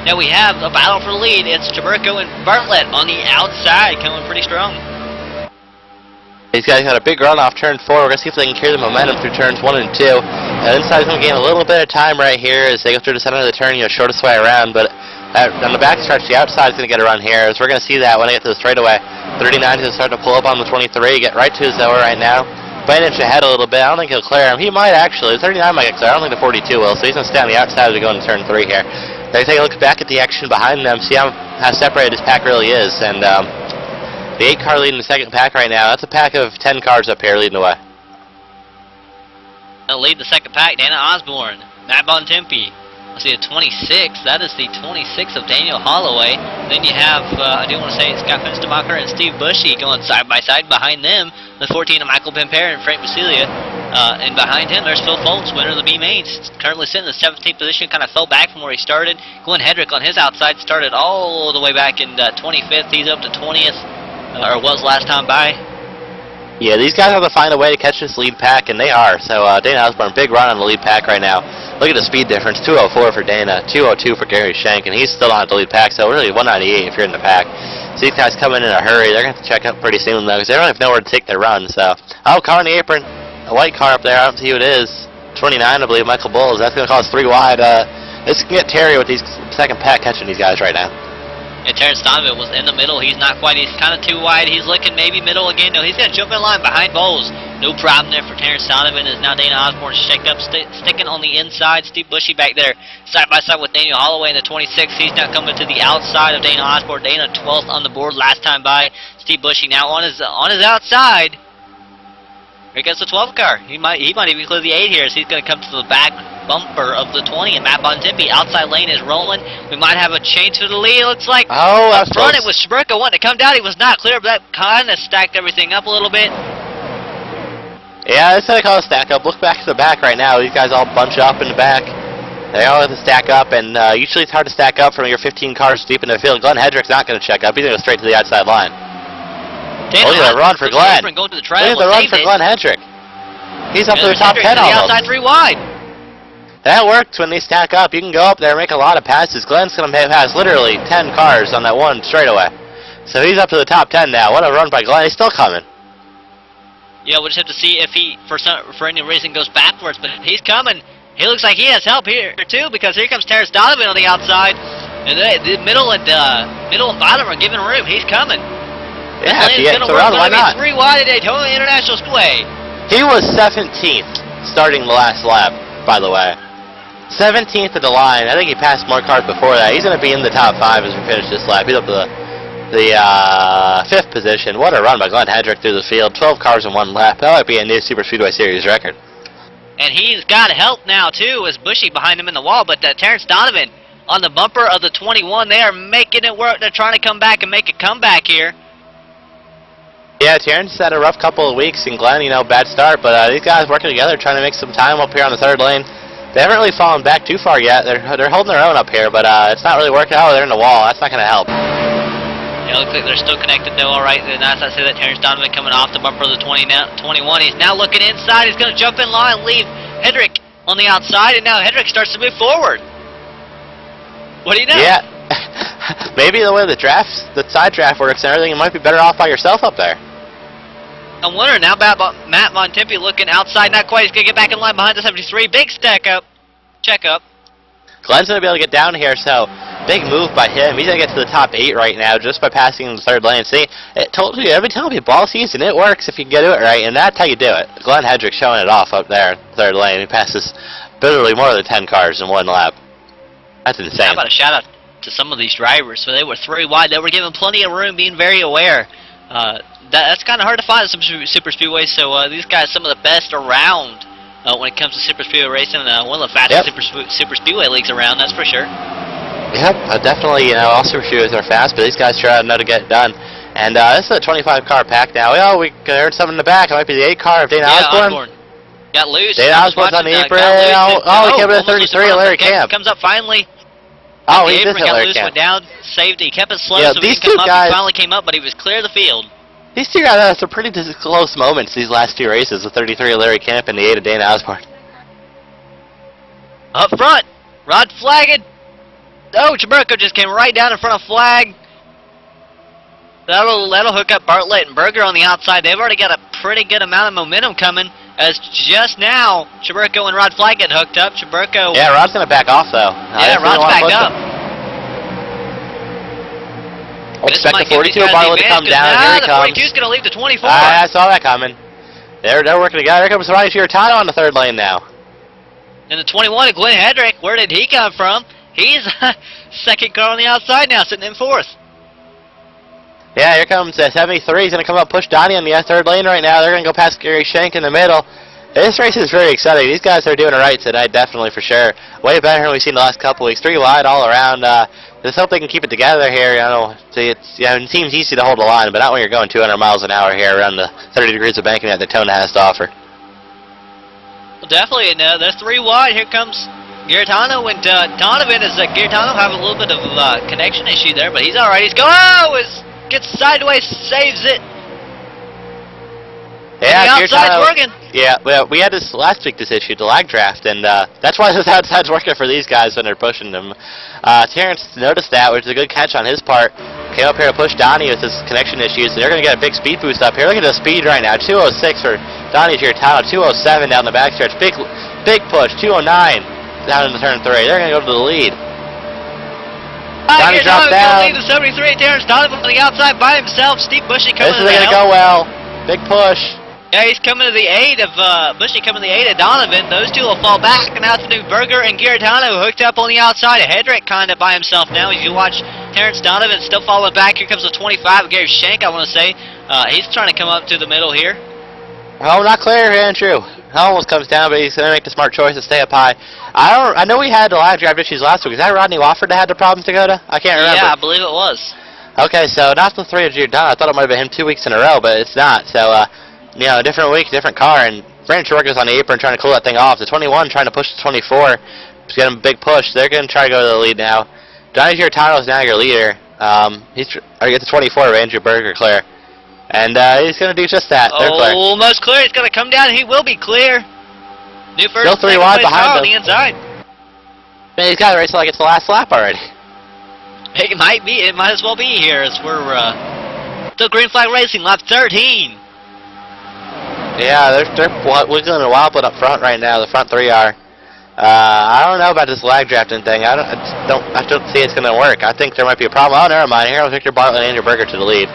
Now we have a battle for the lead. It's Chaburko and Bartlett on the outside, coming pretty strong. These guys got a big run off turn 4. We're going to see if they can carry the momentum through turns 1 and 2. Inside's going to gain a little bit of time right here as they go through the center of the turn, shortest way around, but on the back stretch, the outside is going to get a run here, as we're going to see that when they get to the straightaway. 39 is going to start to pull up on the 23, get right to his lower right now. By an inch ahead a little bit. I don't think he'll clear him. He might actually. The 39 might get clear. I don't think the 42 will, so he's going to stay on the outside as we go into turn 3 here. They take a look back at the action behind them, see how separated his pack really is, and the 8 car leading the second pack right now. That's a pack of 10 cars up here leading the way. They'll lead the second pack, Dana Osborne, Matt Bontempi, See the 26. That is the 26 of Daniel Holloway. Then you have, I do want to say, Scott Fenstermacher and Steve Bushy going side by side. Behind them, the 14 of Michael Pimpere and Frank Basilia. And behind him, there's Phil Foltz, winner of the B mains. Currently sitting in the 17th position, kind of fell back from where he started. Glenn Hedrick on his outside started all the way back in 25th. He's up to 20th, or was last time by. Yeah, these guys have to find a way to catch this lead pack, and they are. So Dana Osborne, big run on the lead pack right now. Look at the speed difference, 204 for Dana, 202 for Gary Schenk, and he's still on the lead pack, so really 198 if you're in the pack. So these guys coming in a hurry. They're going to have to check up pretty soon, though, because they don't have nowhere to take their run. So, oh, car on the apron. A white car up there. I don't see who it is. 29, I believe, Michael Bowles. That's going to cause 3 wide. This can get Terry with these second pack catching these guys right now. And Terrence Donovan was in the middle. He's not quite. He's kind of too wide. He's looking maybe middle again. No, he's going to jump in line behind Bowles. No problem there for Terrence Donovan. Is now Dana Osborne shake up, sticking on the inside. Steve Bushy back there side by side with Daniel Holloway in the 26. He's now coming to the outside of Dana Osborne. Dana 12th on the board last time by. Steve Bushy now on his outside. Here goes the 12 car. He might even clear the 8 here, so he's going to come to the back bumper of the 20, and Matt Bontempi outside lane is rolling. We might have a change to the lead. It looks like up front it was Shaburka wanting to come down. He was not clear, but that kind of stacked everything up a little bit. Yeah, it's going to call a stack up. Look back to the back right now. These guys all bunch up in the back. They all have to stack up, and usually it's hard to stack up from your 15 cars deep in the field. Glenn Hedrick's not going to check up. He's going to go straight to the outside line. Look at the run for Glenn. Look at the run for Glenn Hedrick. He's up to the top 10 almost. Outside 3 wide. That works when they stack up. You can go up there and make a lot of passes. Glenn's going to pass literally 10 cars on that one straightaway. So he's up to the top 10 now. What a run by Glenn. He's still coming. Yeah, we'll just have to see if he, for any reason, goes backwards. But he's coming. He looks like he has help here, too, because here comes Terrence Donovan on the outside. And the middle and bottom are giving room. He's coming. Yeah, if he gets around, why not? 3 wide at Daytona International Speedway. He was 17th starting the last lap, by the way. 17th at the line. I think he passed more cars before that. He's going to be in the top 5 as we finish this lap. He's up to the 5th position. What a run by Glenn Hedrick through the field. 12 cars in 1 lap. That might be a new Super Speedway Series record. And he's got help now, too, as Bushy behind him in the wall. But Terrence Donovan on the bumper of the 21, they are making it work. They're trying to come back and make a comeback here. Yeah, Terrence had a rough couple of weeks, and Glenn, bad start, but these guys working together, trying to make some time up here on the 3rd lane. They haven't really fallen back too far yet. They're holding their own up here, but it's not really working out. They're in the wall. That's not going to help. Yeah, looks like they're still connected, though, all right. And as I say that, Terrence Donovan coming off the bumper of the 21. He's now looking inside. He's going to jump in line, leave Hedrick on the outside, and now Hedrick starts to move forward. What do you know? Yeah. Maybe the way the side draft works and everything, you might be better off by yourself up there. I wonder now about Matt Bontempi looking outside, not quite. He's going to get back in line behind the 73. Big stack up. Check up. Glenn's going to be able to get down here, so big move by him. He's going to get to the top 8 right now just by passing in the 3rd lane. See, it told you, every time you ball season, it works if you get it right, and that's how you do it. Glenn Hedrick showing it off up there in the 3rd lane. He passes literally more than 10 cars in 1 lap. That's insane. How about a shout out to some of these drivers? So they were 3 wide. They were given plenty of room, being very aware. That's kind of hard to find in some super speedways. So these guys, some of the best around when it comes to super speedway racing. One of the fastest super speedway leagues around. That's for sure. Yep, definitely. All super speedways are fast, but these guys try to know to get it done. And this is a 25 car pack now. Oh, we heard something in the back. It might be the 8 car of Dana Osborne. Got loose. Dana Osborne's on the apron. He came to the 33 of Larry Camp. Comes up finally. Oh, he did hit got Larry loose, Camp. went down, saved it. He kept it slow, yeah, so these he two guys, finally came up, but he was clear of the field. These 2 guys had some pretty close moments these last 2 races, the 33 of Larry Camp and the 8 of Dana Osborne. Up front, Rod flagged. Oh, Chaburko just came right down in front of flag. That'll hook up Bartlett and Berger on the outside. They've already got a pretty good amount of momentum coming. As just now, Chaburko and Rod Flag get hooked up. Chaburko. Yeah, Rod's gonna back off though. Yeah, Rod's back up. Expect the 42 of Bartlett to come down. Here he comes. The 42's gonna leave the 24. I saw that coming. They're working together. Here comes Ronnie Giortano on the 3rd lane now. And the 21 of Glenn Hedrick. Where did he come from? He's 2nd car on the outside now, sitting in 4th. Yeah, here comes 73. He's going to come up, push Donnie on the 3rd lane right now. They're going to go past Gary Schenk in the middle. This race is very exciting. These guys are doing it right tonight, definitely, for sure. Way better than we've seen the last couple weeks. 3 wide all around. Let's hope they can keep it together here. It seems easy to hold the line, but not when you're going 200 miles an hour here around the 30 degrees of banking that Daytona has to offer. Well, definitely, there's 3 wide. Here comes Garetano and Donovan. Garetano have a little bit of connection issue there, but he's all right. He's going. Oh, gets sideways, saves it. Yeah, the outside's working. Yeah, well, we had this last week, this issue, the lag draft, and that's why this outside's working for these guys when they're pushing them. Terrence noticed that, which is a good catch on his part. Came up here to push Donnie with his connection issues, and they're going to get a big speed boost up here. Look at the speed right now, 206 for Donnie Giarratano, 207 down the backstretch. Big push, 209 down into turn 3. They're going to go to the lead. Donnie dropped down. Lead the 73. Terrence Donovan on the outside by himself. Steve Bushy coming to the This is going to go well. Big push. Yeah, he's coming to the aid of Bushy coming to the aid of Donovan. Those two will fall back, and now it's Berger and Garetano hooked up on the outside. Hedrick kind of by himself now. If you watch Terrence Donovan still falling back, here comes the 25, Gary Shank, I want to say. He's trying to come up to the middle here. Oh, not clear, Andrew. Almost comes down, but he's going to make the smart choice to stay up high. I know we had the lag draft issues last week. Is that Rodney Wofford that had the problems, Dakota? I can't remember. Yeah, I believe it was. Okay, so not the 3 of Giordano. I thought it might have been him 2 weeks in a row, but it's not. So, different week, different car, and Brandon Chirica's on the apron trying to cool that thing off. The 21 trying to push the 24 to get him a big push. They're going to try to go to the lead now. Donnie Giarratano is now your leader. He's going to get the 24 of Andrew Berger clear. And he's going to do just that. They're clear. Almost clear. He's going to come down, and he will be clear. New first, still 3 wide behind him. On the inside. Man, he's got to race like it's the last lap already. It might be. It might as well be here as we're still green flag racing, lap 13. Yeah, they're wiggling a wobble up front right now. The front 3 are. I don't know about this lag drafting thing. I don't see it's going to work. I think there might be a problem. Oh, never mind. Here comes Victor Bartlett and Andrew Berger to the lead.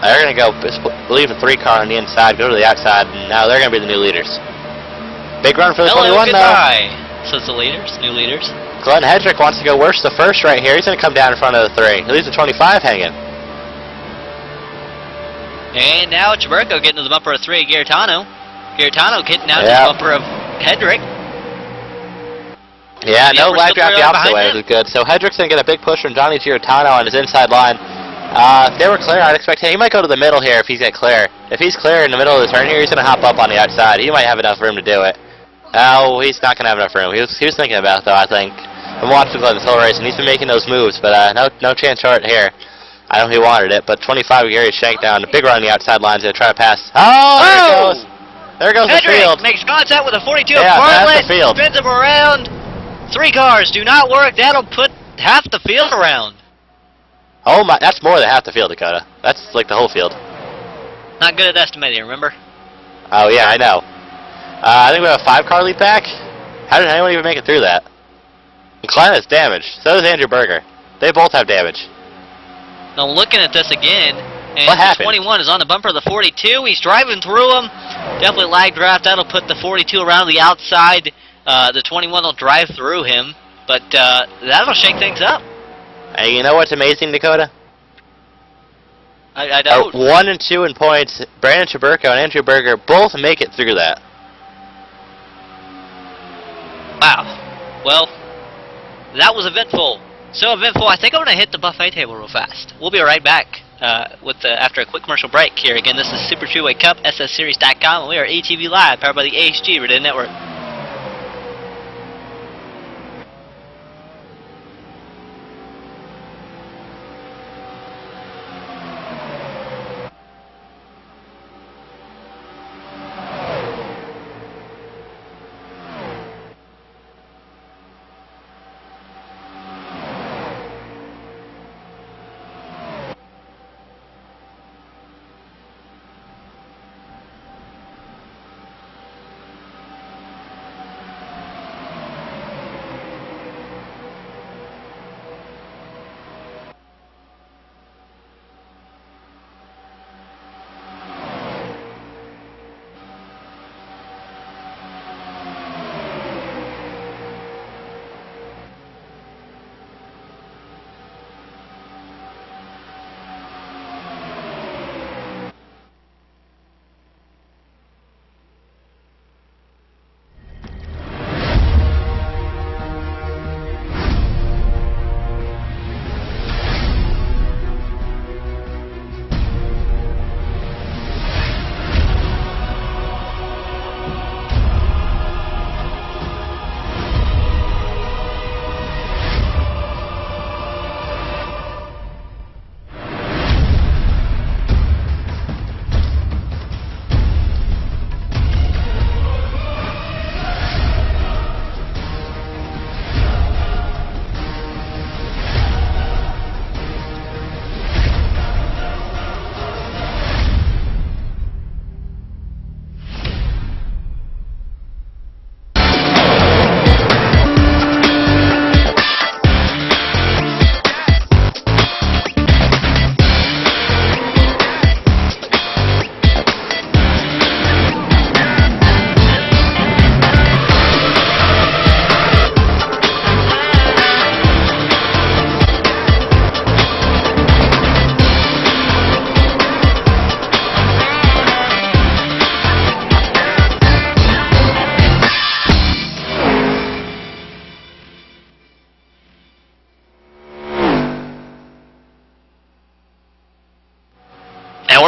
They're going to go leave a 3 car on the inside, go to the outside, and now they're going to be the new leaders. Big run for the 21 goodbye. So it's the leaders, new leaders. Glenn Hedrick wants to go worse the first right here. He's going to come down in front of the 3. He leaves the 25 hanging. And now Chaburko getting to the bumper of 3 of Garetano. Garetano getting down to the bumper of Hedrick. Yeah, no lag draft the opposite way, which is good. So Hedrick's going to get a big push from Donnie Giarratano on his inside line. If they were clear, I'd expect he might go to the middle here if he's clear. If he's clear in the middle of the turn here, he's going to hop up on the outside. He might have enough room to do it. No, he's not going to have enough room. He was thinking about it, though, I think. I'm watching Glenn this whole race, and he's been making those moves, but no chance short here. I know he wanted it, but 25 Gary Shank down. A big run on the outside lines. Going to try to pass. Oh, there it goes. There goes the field. Makes contact with a 42 yeah, of Bartlett. The field. Spins him around. 3 cars do not work. That'll put half the field around. Oh my, that's more than half the field, Dakota. That's like the whole field. Not good at estimating, remember? Oh yeah, I know. I think we have a 5-car lead pack. How did anyone even make it through that? Klein is damaged. So does Andrew Berger. They both have damage. Now looking at this again, and what happened? The 21 is on the bumper of the 42. He's driving through them. Definitely lag draft. That'll put the 42 around the outside. The 21 will drive through him, but that'll shake things up. Hey, you know what's amazing, Dakota? I don't. 1 and 2 in points. Brandon Chaburko and Andrew Berger both make it through that. Wow. Well, that was eventful. So eventful, I think I'm going to hit the buffet table real fast. We'll be right back after a quick commercial break here. Again, this is Super Speedway Cup, SSSeries.com, and we are ATV Live, powered by the AHG Radio Network.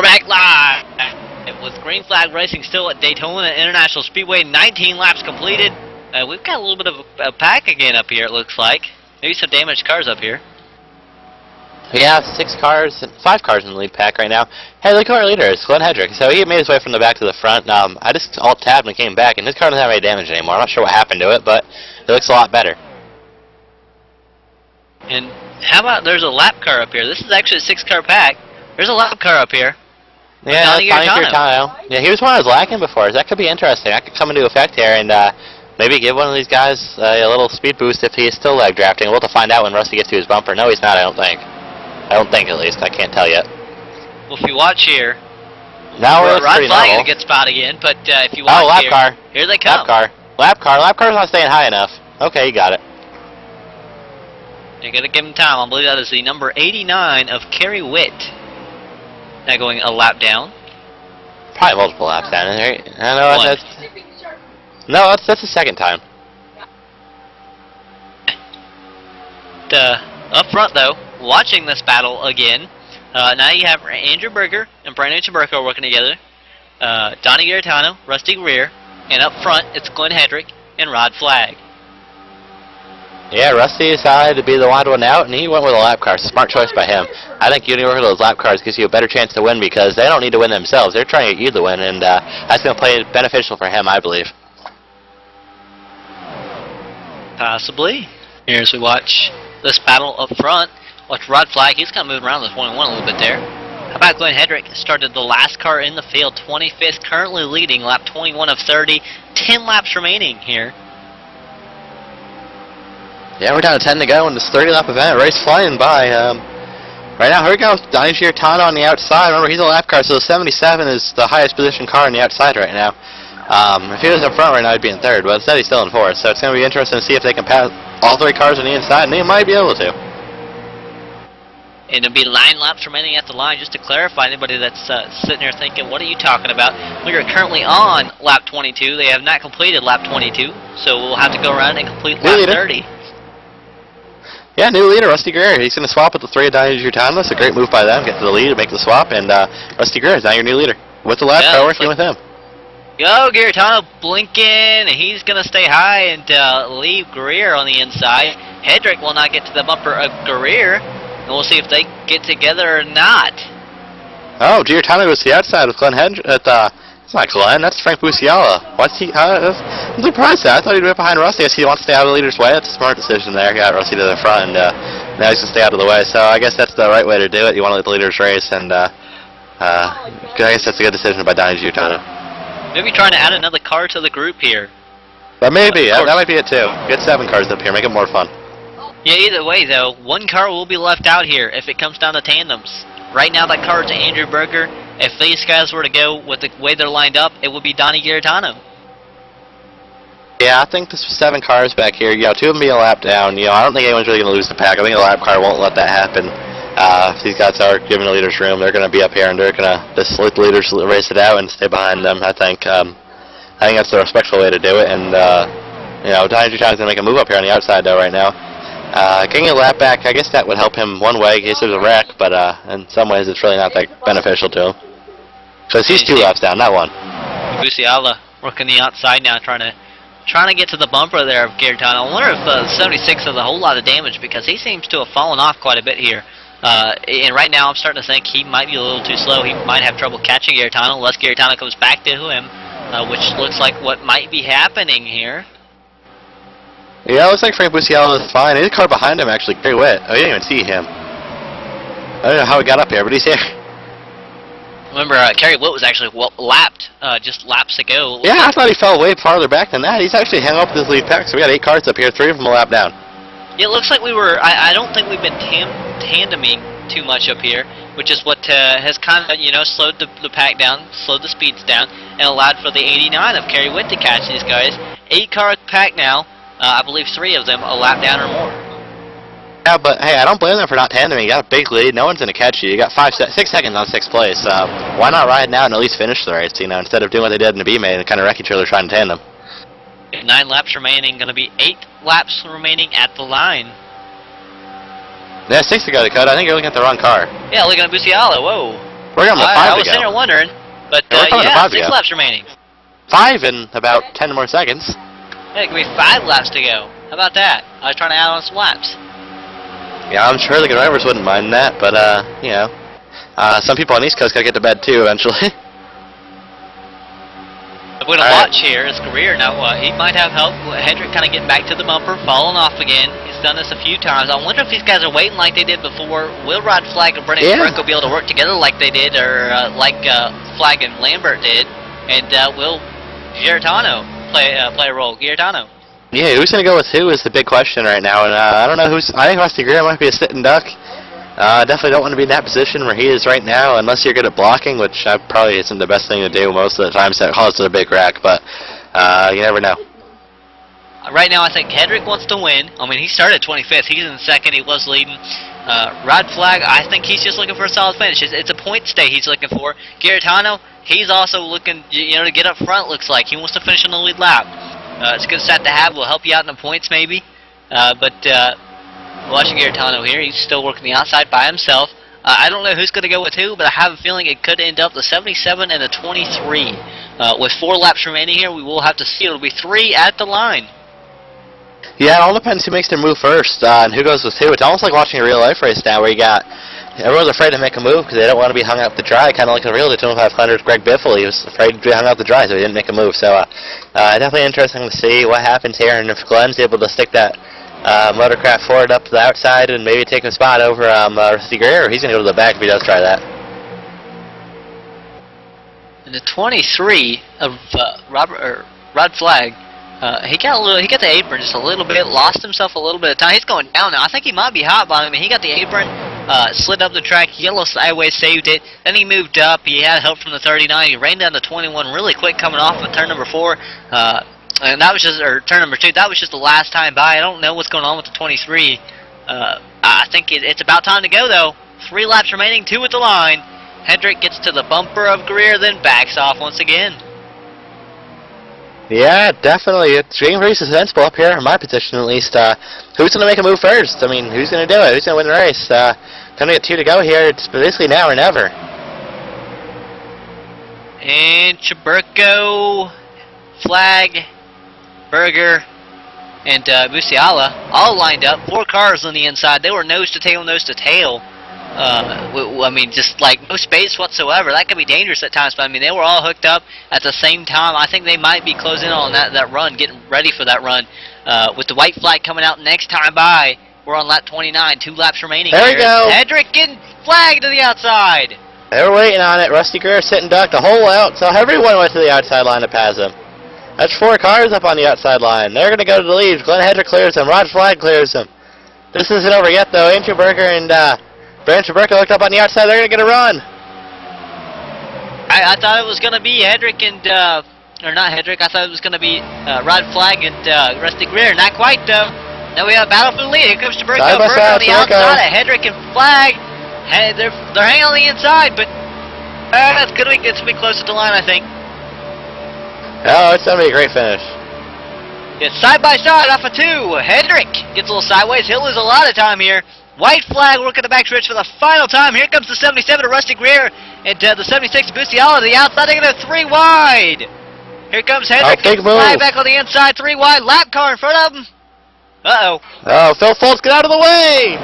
back live with Green Flag Racing still at Daytona International Speedway. 19 laps completed. We've got a little bit of a pack again up here, it looks like. Maybe some damaged cars up here. Yeah, 5 cars in the lead pack right now. Hey, look who our leader is, Glenn Hedrick. So he made his way from the back to the front. I just alt-tabbed and came back, and his car doesn't have any damage anymore. I'm not sure what happened to it, but it looks a lot better. And how about there's a lap car up here? This is actually a 6-car pack. There's a lap car up here. Yeah, Donnie Gaetano. Yeah, he was one I was lacking before. So that could be interesting. That could come into effect here and maybe give one of these guys a little speed boost if he is still leg drafting. We'll have to find out when Rusty gets to his bumper. No, he's not, I don't think. I don't think, at least. I can't tell yet. Well, if you watch here, now we're pretty flag normal. to get spot again, but if you watch lap here, car. Here they come. Lap car's not staying high enough. Okay, you got it. You're going to give him time. I believe that is the number 89 of Kerry Witt. Now going a lap down. Probably multiple laps down in there. That's the second time. Up front, though, watching this battle again. Now you have Andrew Berger and Brandon Chaburko working together. Donnie Gaetano, Rusty Greer, and up front it's Glenn Hedrick and Rod Flagg. Yeah, Rusty decided to be the odd one out, and he went with a lap car. Smart choice by him. I think working with those lap cars gives you a better chance to win because they don't need to win themselves. They're trying to get you to win, and that's going to play beneficial for him, I believe. Possibly. Here as we watch this battle up front. Watch Rod Flagg. He's kind of moving around the 21 a little bit there. How about Glenn Hedrick? Started the last car in the field, 25th, currently leading, lap 21 of 30. 10 laps remaining here. Yeah, we're down to 10 to go in this 30-lap event. Race flying by. Right now, here we go. Donnie Gaetano on the outside. Remember, he's a lap car, so the 77 is the highest position car on the outside right now. If he was up front right now, he'd be in third, but instead he's still in fourth. So it's going to be interesting to see if they can pass all 3 cars on the inside, and they might be able to. And it'll be 9 laps remaining at the line. Just to clarify, anybody that's sitting there thinking, what are you talking about? We are currently on lap 22. They have not completed lap 22, so we'll have to go around and complete lap 30. Yeah, new leader, Rusty Greer. He's going to swap with the 3 of Donnie Gaetano. It's a great move by them. Get to the lead and make the swap, and Rusty Greer is now your new leader. With the lap car working with him. Go, Gaetano blinking, and he's going to stay high and leave Greer on the inside. Hedrick will not get to the bumper of Greer, and we'll see if they get together or not. Oh, Gaetano goes to the outside with Glenn Hedrick. It's not Glenn, that's Frank Busiala. What's he? I'm surprised at that. I thought he'd be behind Rusty. I guess he wants to stay out of the leader's way. That's a smart decision there. Got Rusty to the front, and now he's going to stay out of the way. So I guess that's the right way to do it. You want to let the leaders race, and I guess that's a good decision by Donnie Gaetano. Maybe trying to add another car to the group here. But maybe, that might be it too. Get 7 cars up here, make it more fun. Yeah, either way though, 1 car will be left out here if it comes down to tandems. Right now that car is Andrew Berger. If these guys were to go with the way they're lined up, it would be Donnie Gaetano. Yeah, I think this 7 cars back here, 2 of them being a lap down, I don't think anyone's really going to lose the pack. I think the lap car won't let that happen. If these guys are giving the leaders room, they're going to be up here and they're going to just let the leaders race it out and stay behind them. I think that's the respectful way to do it. And Donnie Gaetano's going to make a move up here on the outside though right now. Getting a lap back, I guess that would help him one way in case there's a wreck, but in some ways it's really not that beneficial to him. Because he's 2 laps down, not 1. Busiala working the outside now, trying to get to the bumper there of Gaetano. I wonder if 76 has a whole lot of damage because he seems to have fallen off quite a bit here. And right now I'm starting to think he might be a little too slow. He might have trouble catching Gaetano unless Gaetano comes back to him, which looks like what might be happening here. Yeah, it looks like Frank Busiala is fine. There's a car behind him actually, Kerry Witt. Oh, you didn't even see him. I don't know how he got up here, but he's here. Remember, Kerry Witt was actually lapped just laps ago. Yeah, I thought he fell way farther back than that. He's actually hung up with his lead pack, so we got 8 cars up here, 3 of them a lap down. Yeah, it looks like we were, I don't think we've been tandeming too much up here, which is what has kind of, slowed the pack down, slowed the speeds down, and allowed for the 89 of Kerry Witt to catch these guys. 8 car pack now. I believe 3 of them a lap down or more. Yeah, but hey, I don't blame them for not tandeming. You got a big lead. No one's going to catch you. You got 6 seconds on 6th place. Why not ride now and at least finish the race, instead of doing what they did in the B-main and kind of wreck each other trying to tandem. 9 laps remaining. Going to be 8 laps remaining at the line. Yeah, 6 to go, Dakota. I think you're looking at the wrong car. Yeah, looking at Busiala. Whoa. We're going to 5 I to was sitting go. there wondering, but Yeah, we're coming to yeah, 5 to 6 go. laps remaining. 5 in about 10 more seconds. Yeah, it could be 5 laps to go. How about that? I was trying to add on some laps. Yeah, I'm sure the drivers wouldn't mind that, but, you know, some people on the East Coast got to get to bed too eventually. If we're going to watch here, his career, now he might have help. Hendrick kind of getting back to the bumper, falling off again. He's done this a few times. I wonder if these guys are waiting like they did before. Will Rod Flag and Brennan Burke will be able to work together like they did, or like Flag and Lambert did, and will Giarratano play a role? Giarratano. Yeah, who's going to go with who is the big question right now, and I don't know who's. I think Rusty Greer might be a sitting duck. Definitely don't want to be in that position where he is right now, unless you're good at blocking, which probably isn't the best thing to do most of the time, so it causes a big wreck, but you never know. Right now, I think Hendrick wants to win. I mean, he started 25th. He's in second. He was leading. Rod Flag, I think he's just looking for a solid finish. It's a point stay he's looking for. Giarratano, he's also looking, to get up front, looks like. He wants to finish on the lead lap. It's a good set to have. Will help you out in the points, maybe. Watching Giarratano here, he's still working the outside by himself. I don't know who's going to go with who, but I have a feeling it could end up the 77 and the 23. With 4 laps remaining here, we will have to see. It'll be 3 at the line. Yeah, it all depends who makes their move first and who goes with who. It's almost like watching a real-life race now where you got everyone's afraid to make a move because they don't want to be hung out to dry, kind of like the real Daytona 500. Greg Biffle, he was afraid to be hung out to dry, so he didn't make a move. So definitely interesting to see what happens here, and if Glenn's able to stick that Motorcraft Ford up to the outside and maybe take a spot over Rusty Greer, he's going to go to the back if he does try that. And the 23 of Rod Flag, he got the apron just a little bit, lost himself a little bit of time. He's going down now. I think he might be hot by him. He got the apron, slid up the track, yellow sideways, saved it. Then he moved up. He had help from the 39. He ran down to 21 really quick coming off of turn number 4. And that was just, or turn number 2, that was just the last time by. I don't know what's going on with the 23. I think it's about time to go, though. 3 laps remaining, 2 at the line. Hendrick gets to the bumper of Greer, then backs off once again. Yeah, definitely. It's getting pretty suspenseful up here, in my position at least. Who's going to make a move first? I mean, who's going to do it? Who's going to win the race? Going to get 2 to go here. It's basically now or never. And Chaburko, Flag, Berger, and Musiala all lined up. 4 cars on the inside. They were nose to tail, nose to tail. I mean, just like no space whatsoever. That could be dangerous at times, but I mean, they were all hooked up at the same time. I think they might be closing in on that run, getting ready for that run. With the white flag coming out next time by, we're on lap 29, 2 laps remaining. There we go. Hendrick getting flagged to the outside. They were waiting on it. Rusty Greer sitting duck the whole out, so everyone went to the outside line to pass him. That's 4 cars up on the outside line. They're going to go to the lead. Glenn Hendrick clears him. Rod Flag clears him. This isn't over yet, though. Andrew Berger and Brandon Chaburko looked up on the outside. They're going to get a run. I thought it was going to be Hendrick and, or not Hendrick, I thought it was going to be Rod Flag and Rusty Greer. Not quite, though. Now we have a battle for the lead. Here comes Chaburko. Berger on the outside of Hendrick and Flag. Hey, they're hanging on the inside, but it's going to be close to the line, I think. Oh, it's going to be a great finish. It's side by side off of 2. Hendrick gets a little sideways. He'll lose a lot of time here. White flag working the backstretch for the final time. Here comes the 77 to Rusty Greer and the 76 to Musiala to the outside. They're going to 3 wide. Here comes Hendrick. Big move. Flag back on the inside. 3 wide. Lap car in front of him. Uh-oh. Oh, Phil Foltz, get out of the way.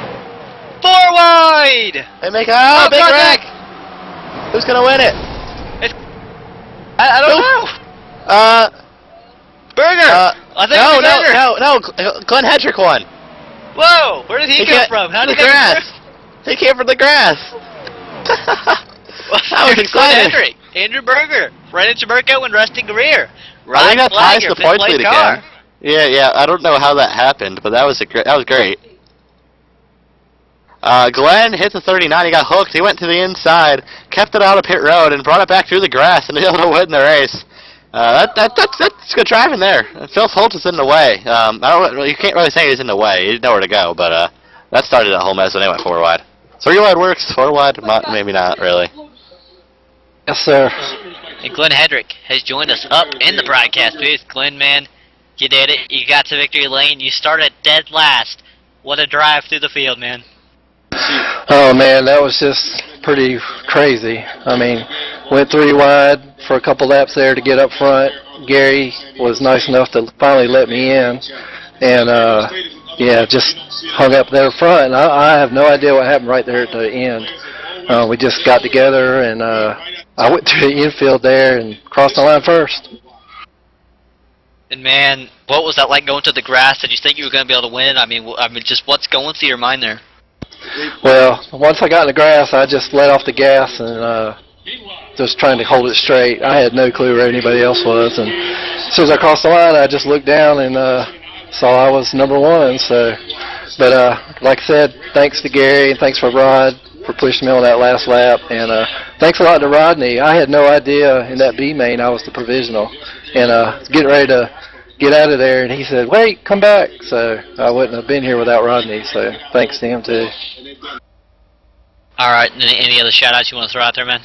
4 wide. They make a big wreck. Who's going to win it? I don't know. Berger. I think No. Glenn Hendrick won. Whoa, where did he come from? How did he get He came from the grass. That was exciting. Hendrick, Andrew Berger, Brandon Chaburko, and Rusty Greer. I think that ties the points lead again. Yeah. I don't know how that happened, but that was great. Glenn hit the 39. He got hooked. He went to the inside, kept it out of pit road, and brought it back through the grass, and able to win the race. That's good driving there. Phil Foltz is in the way. You can't really say he's in the way. He didn't know where to go, but that started that whole mess when they went 4 wide. 3 wide works, 4 wide, maybe not really. Yes, sir. And Glenn Hendrick has joined us up in the broadcast booth. Glenn, man, you did it. You got to victory lane. You started dead last. What a drive through the field, man. Oh, man, that was just pretty crazy. I mean, went 3 wide for a couple laps there to get up front. Gary was nice enough to finally let me in, and yeah, just hung up there front. And I have no idea what happened right there at the end. We just got together, and I went through the infield there and crossed the line first. And man, what was that like going to the grass? Did you think you were going to be able to win? I mean, just what's going through your mind there? Well, once I got in the grass, I just let off the gas and just trying to hold it straight. I had no clue where anybody else was, and as soon as I crossed the line, I just looked down and saw I was number 1. So, but like I said, thanks to Gary and thanks for Rod for pushing me on that last lap, and thanks a lot to Rodney. I had no idea in that B main I was the provisional, and getting ready to get out of there, and he said, "Wait, come back." So I wouldn't have been here without Rodney. So thanks to him too. All right, any other shout-outs you want to throw out there, man?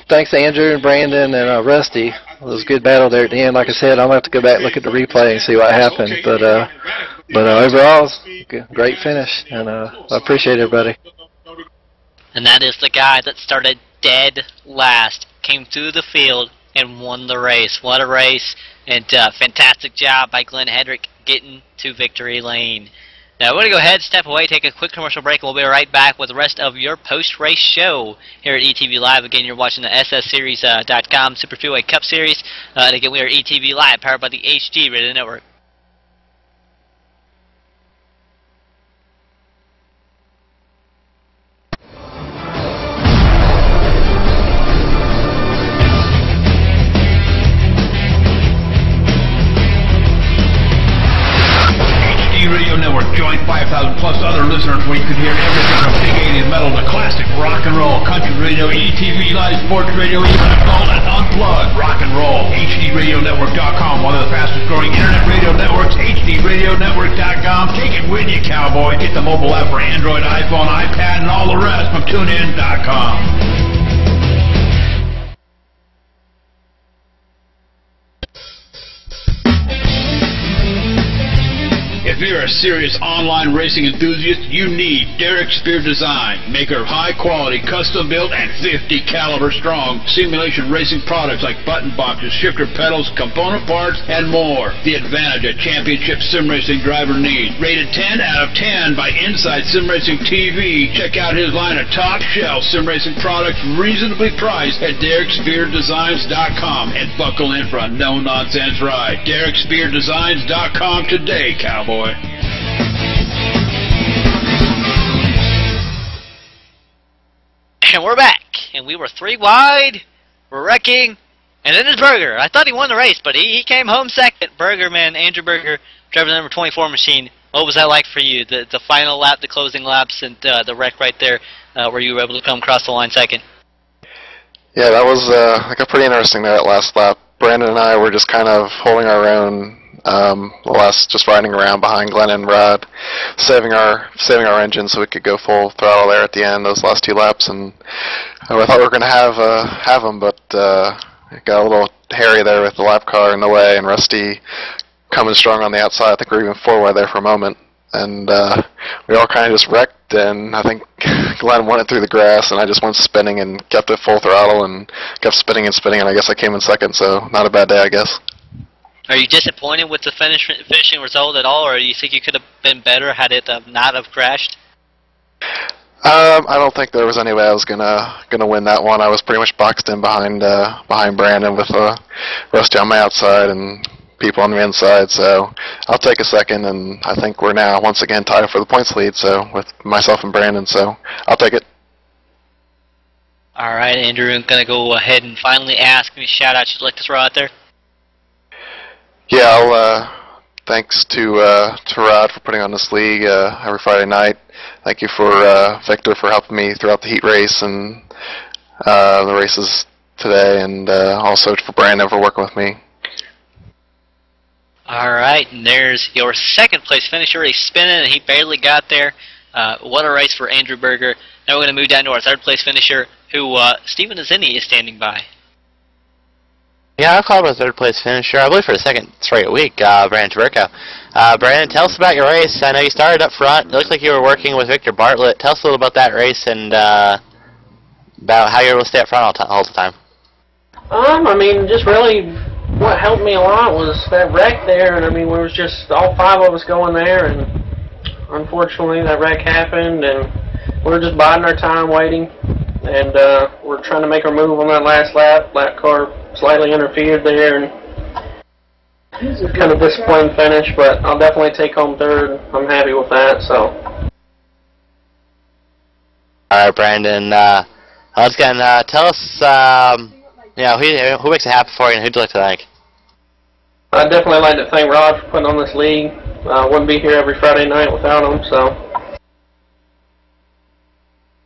Thanks to Andrew and Brandon and Rusty. It was a good battle there at the end. Like I said, I'm gonna have to go back and look at the replay and see what happened. But overall, it's a great finish, and I appreciate everybody. And that is the guy that started dead last, came through the field, and won the race. What a race, and fantastic job by Glenn Hedrick getting to victory lane. Now we're going to go ahead, step away, take a quick commercial break, and we'll be right back with the rest of your post-race show here at ETV Live. Again, you're watching the SSSeries.com Super Speedway Cup Series. And again, we are ETV Live, powered by the HD Radio Network. Radio Network joined 5,000 plus other listeners where you could hear everything from big 80s metal to classic rock and roll, country radio, ETV, live sports radio, even adult and unplugged rock and roll. HDRadioNetwork.com, one of the fastest growing internet radio networks, HDRadioNetwork.com. Take it with you, cowboy. Get the mobile app for Android, iPhone, iPad, and all the rest from TuneIn.com. If you're a serious online racing enthusiast, you need Derek Spear Design, maker of high-quality, custom-built, and 50 caliber strong simulation racing products like button boxes, shifter pedals, component parts, and more. The advantage a championship sim racing driver needs. Rated 10 out of 10 by Inside Sim Racing TV. Check out his line of top-shelf sim racing products reasonably priced at DerekSpearDesigns.com and buckle in for a no-nonsense ride. DerekSpearDesigns.com today, cowboy. And we're back, and we were 3 wide, we're wrecking, and then it's Berger. I thought he won the race, but he came home second. Berger, man, Andrew Berger, driver number 24 machine. What was that like for you, the final lap, the closing laps, and the wreck right there, where you were able to come across the line second? Yeah, that was like pretty interesting there at last lap. Brandon and I were just kind of holding our own. Just riding around behind Glenn and Rod, saving our engine so we could go full throttle there at the end, those last 2 laps, and I thought we were going to have them, but it got a little hairy there with the lap car in the way, and Rusty coming strong on the outside. I think we were even 4 wide there for a moment, and we all kind of just wrecked, and I think Glenn won it through the grass, and I just went spinning and kept it full throttle and kept spinning and spinning, and I guess I came in second, so not a bad day, I guess. Are you disappointed with the finishing result at all, or do you think you could have been better had it not have crashed? I don't think there was any way I was gonna win that one. I was pretty much boxed in behind Brandon with Rusty on my outside and people on the inside. So I'll take a second, and I think we're now once again tied for the points lead. So with myself and Brandon, so I'll take it. All right, Andrew, I'm gonna go ahead and finally ask any shout-outs you'd like to throw out there. Yeah, thanks to Rod for putting on this league every Friday night. Thank you for Victor for helping me throughout the heat race and the races today, and also for Brandon for working with me. All right, and there's your second place finisher. He's spinning, and he barely got there. What a race for Andrew Berger. Now we're going to move down to our third place finisher, who Stephen Azini is standing by. Yeah, I'll call him a third place finisher, I believe for the second straight week, Brandon Taberco. Brandon, tell us about your race. I know you started up front. It looked like you were working with Victor Bartlett. Tell us a little about that race and about how you were able to stay up front all the time. I mean, just really what helped me a lot was that wreck there, and I mean, we was just all 5 of us going there, and unfortunately that wreck happened, and we were just biding our time waiting, and we're trying to make our move on that last lap. That car slightly interfered there, and kind of disappointing finish, but I'll definitely take home third. I'm happy with that. So. All right, Brandon. Once again, tell us, who makes it happen for you, and who'd you like to thank? I'd definitely like to thank Rod for putting on this league. Wouldn't be here every Friday night without him. So.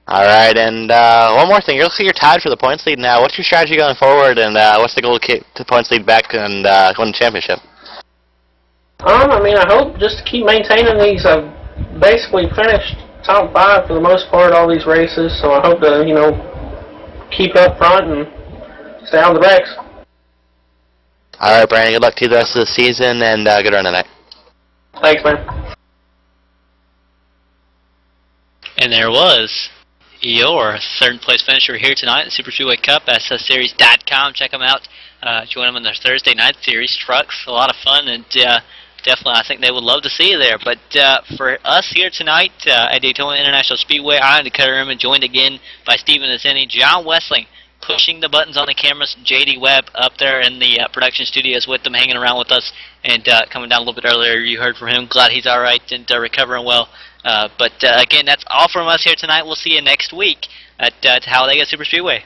All right, and one more thing. You're tied for the points lead now. What's your strategy going forward, and what's the goal to keep the points lead back and win the championship? I mean, I hope just to keep maintaining these. I've basically finished top 5 for the most part all these races, so I hope to, keep up front and stay on the brakes. All right, Brandon. Good luck to you the rest of the season, and good run tonight. Thanks, man. And there was your third place finisher here tonight, the Super Speedway Cup, SSSeries.com. Check them out. Join them in their Thursday night series. Trucks, a lot of fun, and definitely I think they would love to see you there. But for us here tonight at Daytona International Speedway, I'm Dakota Rimmer, joined again by Stephen Azeni, John Wessling, pushing the buttons on the cameras, J.D. Webb up there in the production studios with them, hanging around with us, and coming down a little bit earlier, you heard from him. Glad he's all right and recovering well. But again, that's all from us here tonight. We'll see you next week at Talladega Super Speedway.